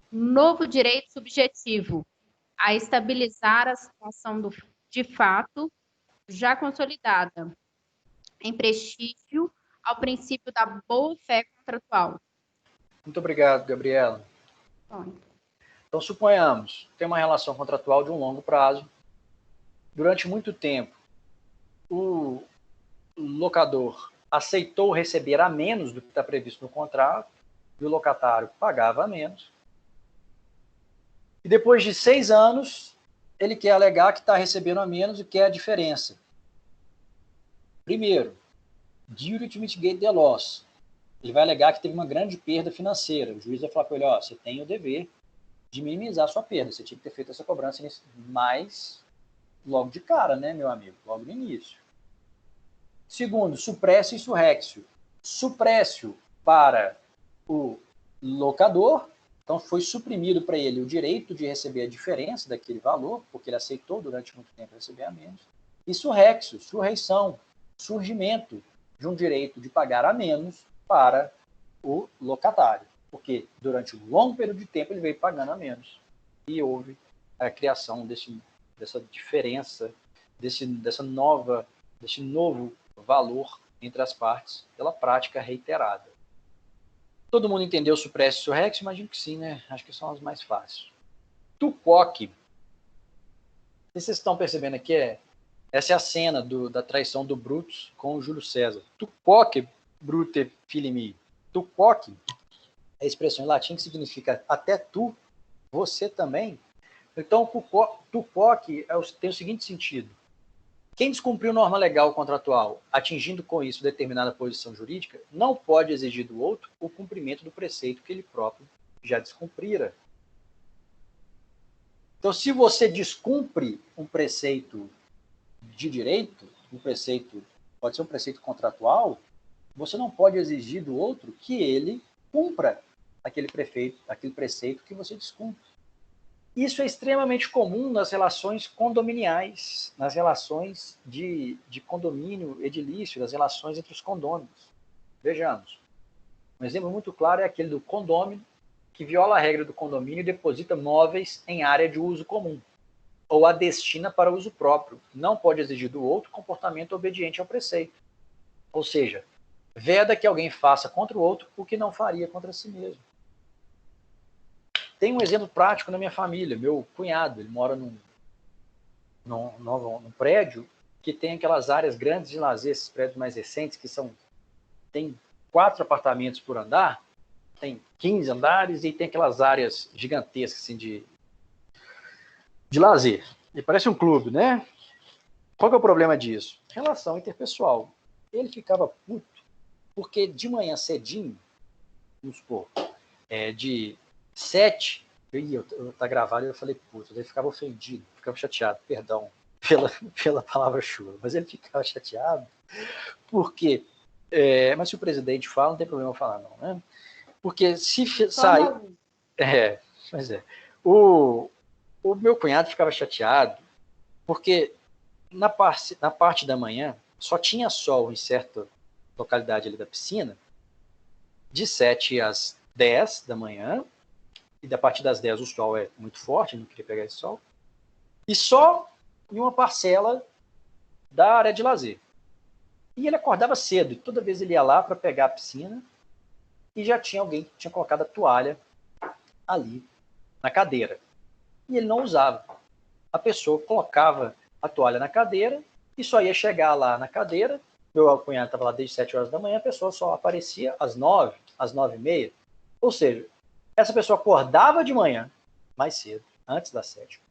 novo direito subjetivo, a estabilizar a situação de fato já consolidada, em prestígio ao princípio da boa-fé contratual. Muito obrigado, Gabriela. Então, suponhamos que tem uma relação contratual de um longo prazo. Durante muito tempo, o locador aceitou receber a menos do que está previsto no contrato e o locatário pagava a menos. E depois de 6 anos, ele quer alegar que está recebendo a menos e quer a diferença. Primeiro, duty to mitigate the loss. Ele vai alegar que teve uma grande perda financeira. O juiz vai falar para ele, ó, você tem o dever de minimizar a sua perda. Você tinha que ter feito essa cobrança mais logo de cara, né, meu amigo? Logo no início. Segundo, supresso e surrécio. Supresso para o locador, então foi suprimido para ele o direito de receber a diferença daquele valor, porque ele aceitou durante muito tempo receber a menos. E surrexo, surreição, surgimento de um direito de pagar a menos para o locatário, porque durante um longo período de tempo ele veio pagando a menos. E houve a criação dessa diferença, desse novo valor entre as partes pela prática reiterada. Todo mundo entendeu supresso e surrexo? Imagino que sim, né? Acho que são as mais fáceis. Tucoque. Vocês estão percebendo aqui? Essa é a cena da traição do Brutus com o Júlio César. Tucoque, brute filimi. Tucoque é a expressão em latim que significa até tu, você também. Então, tucoque tem o seguinte sentido. Quem descumpriu norma legal contratual, atingindo com isso determinada posição jurídica, não pode exigir do outro o cumprimento do preceito que ele próprio já descumprira. Então, se você descumpre um preceito de direito, pode ser um preceito contratual, você não pode exigir do outro que ele cumpra aquele preceito que você descumpre. Isso é extremamente comum nas relações condominiais, nas relações de condomínio edilício, nas relações entre os condôminos. Vejamos, um exemplo muito claro é aquele do condômino que viola a regra do condomínio e deposita móveis em área de uso comum, ou a destina para uso próprio. Não pode exigir do outro comportamento obediente ao preceito. Ou seja, veda que alguém faça contra o outro o que não faria contra si mesmo. Tem um exemplo prático na minha família. Meu cunhado, ele mora num prédio que tem aquelas áreas grandes de lazer, esses prédios mais recentes, que tem 4 apartamentos por andar, tem 15 andares e tem aquelas áreas gigantescas assim, de lazer. E parece um clube, né? Qual que é o problema disso? Relação interpessoal. Ele ficava puto, porque de manhã cedinho, vamos supor, de 7, tá gravado, eu falei, puto, ele ficava ofendido, ficava chateado, perdão pela palavra chuva, mas ele ficava chateado, porque, mas se o presidente fala, não tem problema falar não, né? Porque se sair... O meu cunhado ficava chateado, porque na parte da manhã, só tinha sol em certa localidade ali da piscina, de 7 às 10 da manhã, e da partir das 10 o sol é muito forte, não queria pegar esse sol, e só em uma parcela da área de lazer. E ele acordava cedo, e toda vez ele ia lá para pegar a piscina, e já tinha alguém que tinha colocado a toalha ali na cadeira. E ele não usava. A pessoa colocava a toalha na cadeira e só ia chegar lá na cadeira. Meu cunhado estava lá desde 7 horas da manhã, a pessoa só aparecia às 9, às 9h30. Ou seja, essa pessoa acordava de manhã, mais cedo, antes das 7,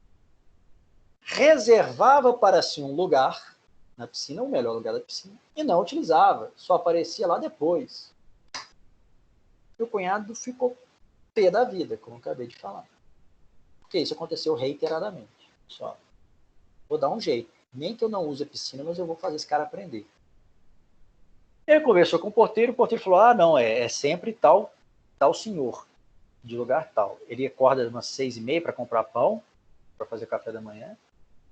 reservava para si um lugar na piscina, o melhor lugar da piscina, e não utilizava, só aparecia lá depois. Meu cunhado ficou pé da vida, como eu acabei de falar. Porque isso aconteceu reiteradamente. Só vou dar um jeito. Nem que eu não use a piscina, mas eu vou fazer esse cara aprender. Ele conversou com o porteiro falou, não, é sempre tal senhor, de lugar tal. Ele acorda umas 6h30 para comprar pão, para fazer café da manhã,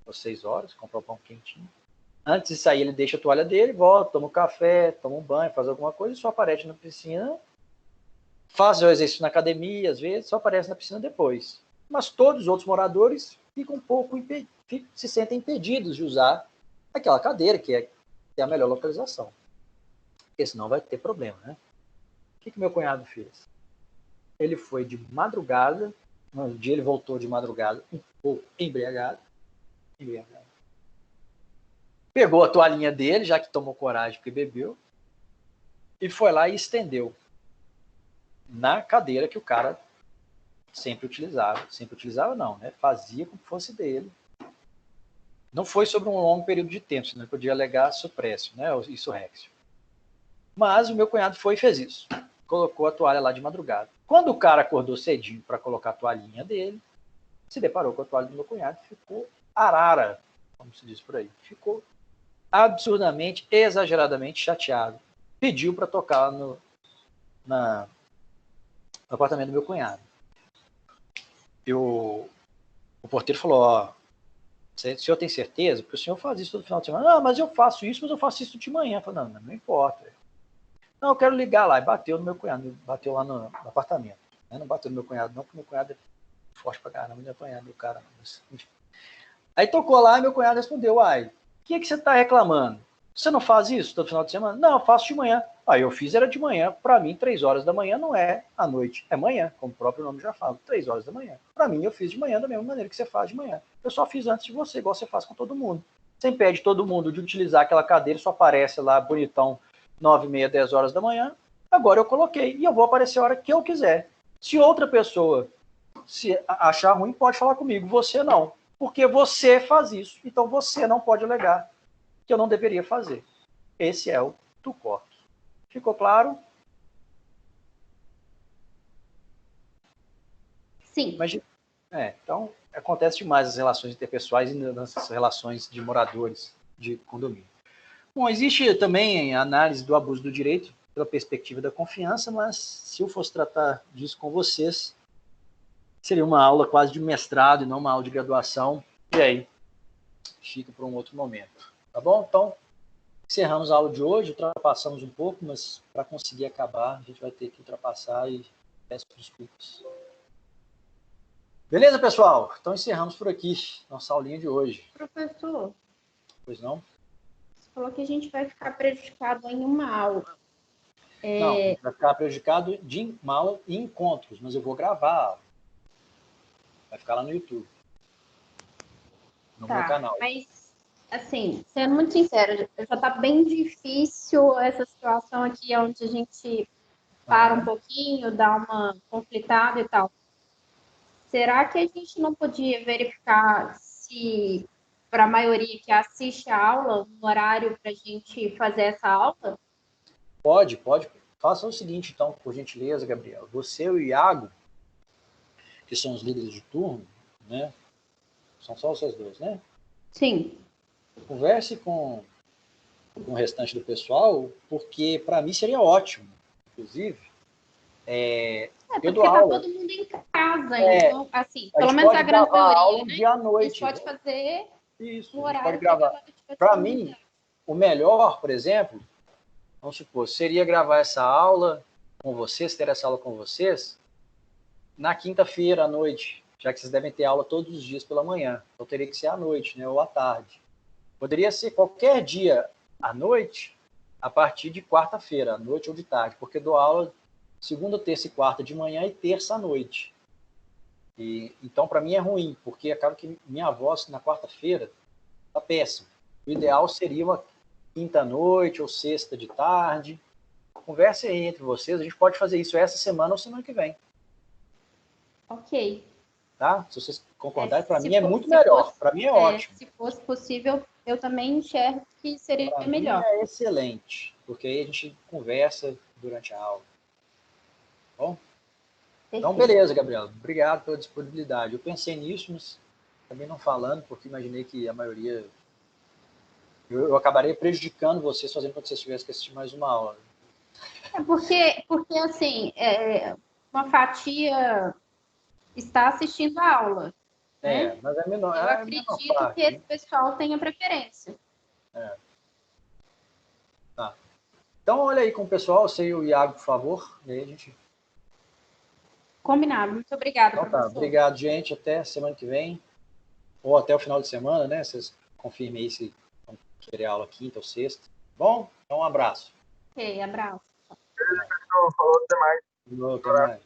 às 6 horas, comprar o pão quentinho. Antes de sair, ele deixa a toalha dele, volta, toma um café, toma um banho, faz alguma coisa, e só aparece na piscina, faz o exercício na academia, às vezes, só aparece na piscina depois. Mas todos os outros moradores ficam um pouco se sentem impedidos de usar aquela cadeira, que é a melhor localização. Porque senão vai ter problema, né? O que meu cunhado fez? Ele foi de madrugada, um dia ele voltou de madrugada, um pouco embriagado. Pegou a toalhinha dele, já que tomou coragem porque bebeu, e foi lá e estendeu na cadeira que o cara sempre utilizava. Sempre utilizava não, né? Fazia como fosse dele. Não foi sobre um longo período de tempo, senão ele podia alegar suprécio, né? Isso réxio. Mas o meu cunhado foi e fez isso. Colocou a toalha lá de madrugada. Quando o cara acordou cedinho para colocar a toalhinha dele, se deparou com a toalha do meu cunhado e ficou arara, como se diz por aí. Ficou absurdamente, exageradamente chateado. Pediu para tocar no apartamento do meu cunhado. O porteiro falou, o senhor tem certeza? Porque o senhor faz isso todo final de semana. Não, mas eu faço isso de manhã. Eu falei, não importa. Não, eu quero ligar lá. E bateu no meu cunhado, bateu lá no apartamento. Não bateu no meu cunhado não, porque meu cunhado é forte pra caramba, não é apanhado do cara. Mas, aí tocou lá e meu cunhado respondeu, o que você tá reclamando? Você não faz isso todo final de semana? Não, eu faço de manhã. Aí eu fiz, era de manhã. Para mim, 3 horas da manhã não é à noite, é manhã, como o próprio nome já fala, 3 horas da manhã. Para mim, eu fiz de manhã da mesma maneira que você faz de manhã. Eu só fiz antes de você, igual você faz com todo mundo. Você impede todo mundo de utilizar aquela cadeira, só aparece lá bonitão 9h30, 10 horas da manhã. Agora eu coloquei e eu vou aparecer a hora que eu quiser. Se outra pessoa se achar ruim, pode falar comigo. Você não. Porque você faz isso. Então você não pode alegar que eu não deveria fazer. Esse é o tucor. Ficou claro? Sim. Mas, então, acontece demais nas relações interpessoais e nas relações de moradores de condomínio. Bom, existe também a análise do abuso do direito, pela perspectiva da confiança, mas se eu fosse tratar disso com vocês, seria uma aula quase de mestrado e não uma aula de graduação, e aí fica para um outro momento. Tá bom? Então, encerramos a aula de hoje, ultrapassamos um pouco, mas para conseguir acabar, a gente vai ter que ultrapassar e peço desculpas. Beleza, pessoal? Então encerramos por aqui nossa aulinha de hoje. Professor, Pois não? você falou que a gente vai ficar prejudicado em uma aula. Não, a gente vai ficar prejudicado de uma aula em encontros, mas eu vou gravar a aula. Vai ficar lá no YouTube. No meu canal. Mas, assim, sendo muito sincera, já tá bem difícil essa situação aqui, onde a gente para um pouquinho, dá uma conflitada e tal. Será que a gente não podia verificar se, para a maioria que assiste a aula, um horário para a gente fazer essa aula? Pode. Faça o seguinte, então, por gentileza, Gabriel. Você e o Iago, que são os líderes de turno, né? São só vocês dois, né? Sim. Converse com o restante do pessoal, porque para mim seria ótimo, inclusive. Porque eu dou tá aula. todo mundo em casa, então, assim, pelo menos pode a grande gravar a aula maioria, um né? dia à A noite. gente pode fazer Isso, no a gente horário pode que a gravar. galera tiver Para disponível. mim, o melhor, por exemplo, vamos supor, seria gravar essa aula com vocês, ter essa aula com vocês, na quinta-feira à noite, já que vocês devem ter aula todos os dias pela manhã. Então teria que ser à noite, né, ou à tarde. Poderia ser qualquer dia à noite, a partir de quarta-feira, à noite ou de tarde, porque dou aula segunda, terça e quarta de manhã e terça à noite. Então, para mim é ruim, porque acaba que minha voz na quarta-feira está péssima. O ideal seria uma quinta-noite ou sexta de tarde. Converse aí entre vocês, a gente pode fazer isso essa semana ou semana que vem. Ok. Tá? Se vocês concordarem, para Se mim é for- muito se melhor. fosse- Para mim é ótimo. Se fosse possível, eu também enxergo que seria Para mim melhor. é excelente, porque aí a gente conversa durante a aula. Tá bom? Então, Perfeito. beleza, Gabriela. Obrigado pela disponibilidade. Eu pensei nisso, mas também não falando, porque imaginei que a maioria... Eu acabaria prejudicando vocês, fazendo com que vocês tivessem que assistir mais uma aula. Porque assim, uma fatia está assistindo a aula. Né? Mas é menor, Eu é a menor acredito parte. que esse pessoal tenha preferência. Tá. Então, olha aí com o pessoal, você e o Iago, por favor. E aí a gente... Combinado. Muito obrigada, Então tá, professor. obrigado, gente. Até semana que vem. Ou até o final de semana, né? Vocês confirmem aí se vão querer aula quinta ou sexta. Bom? Então, um abraço. Ok, abraço. Falou, até mais. Até mais.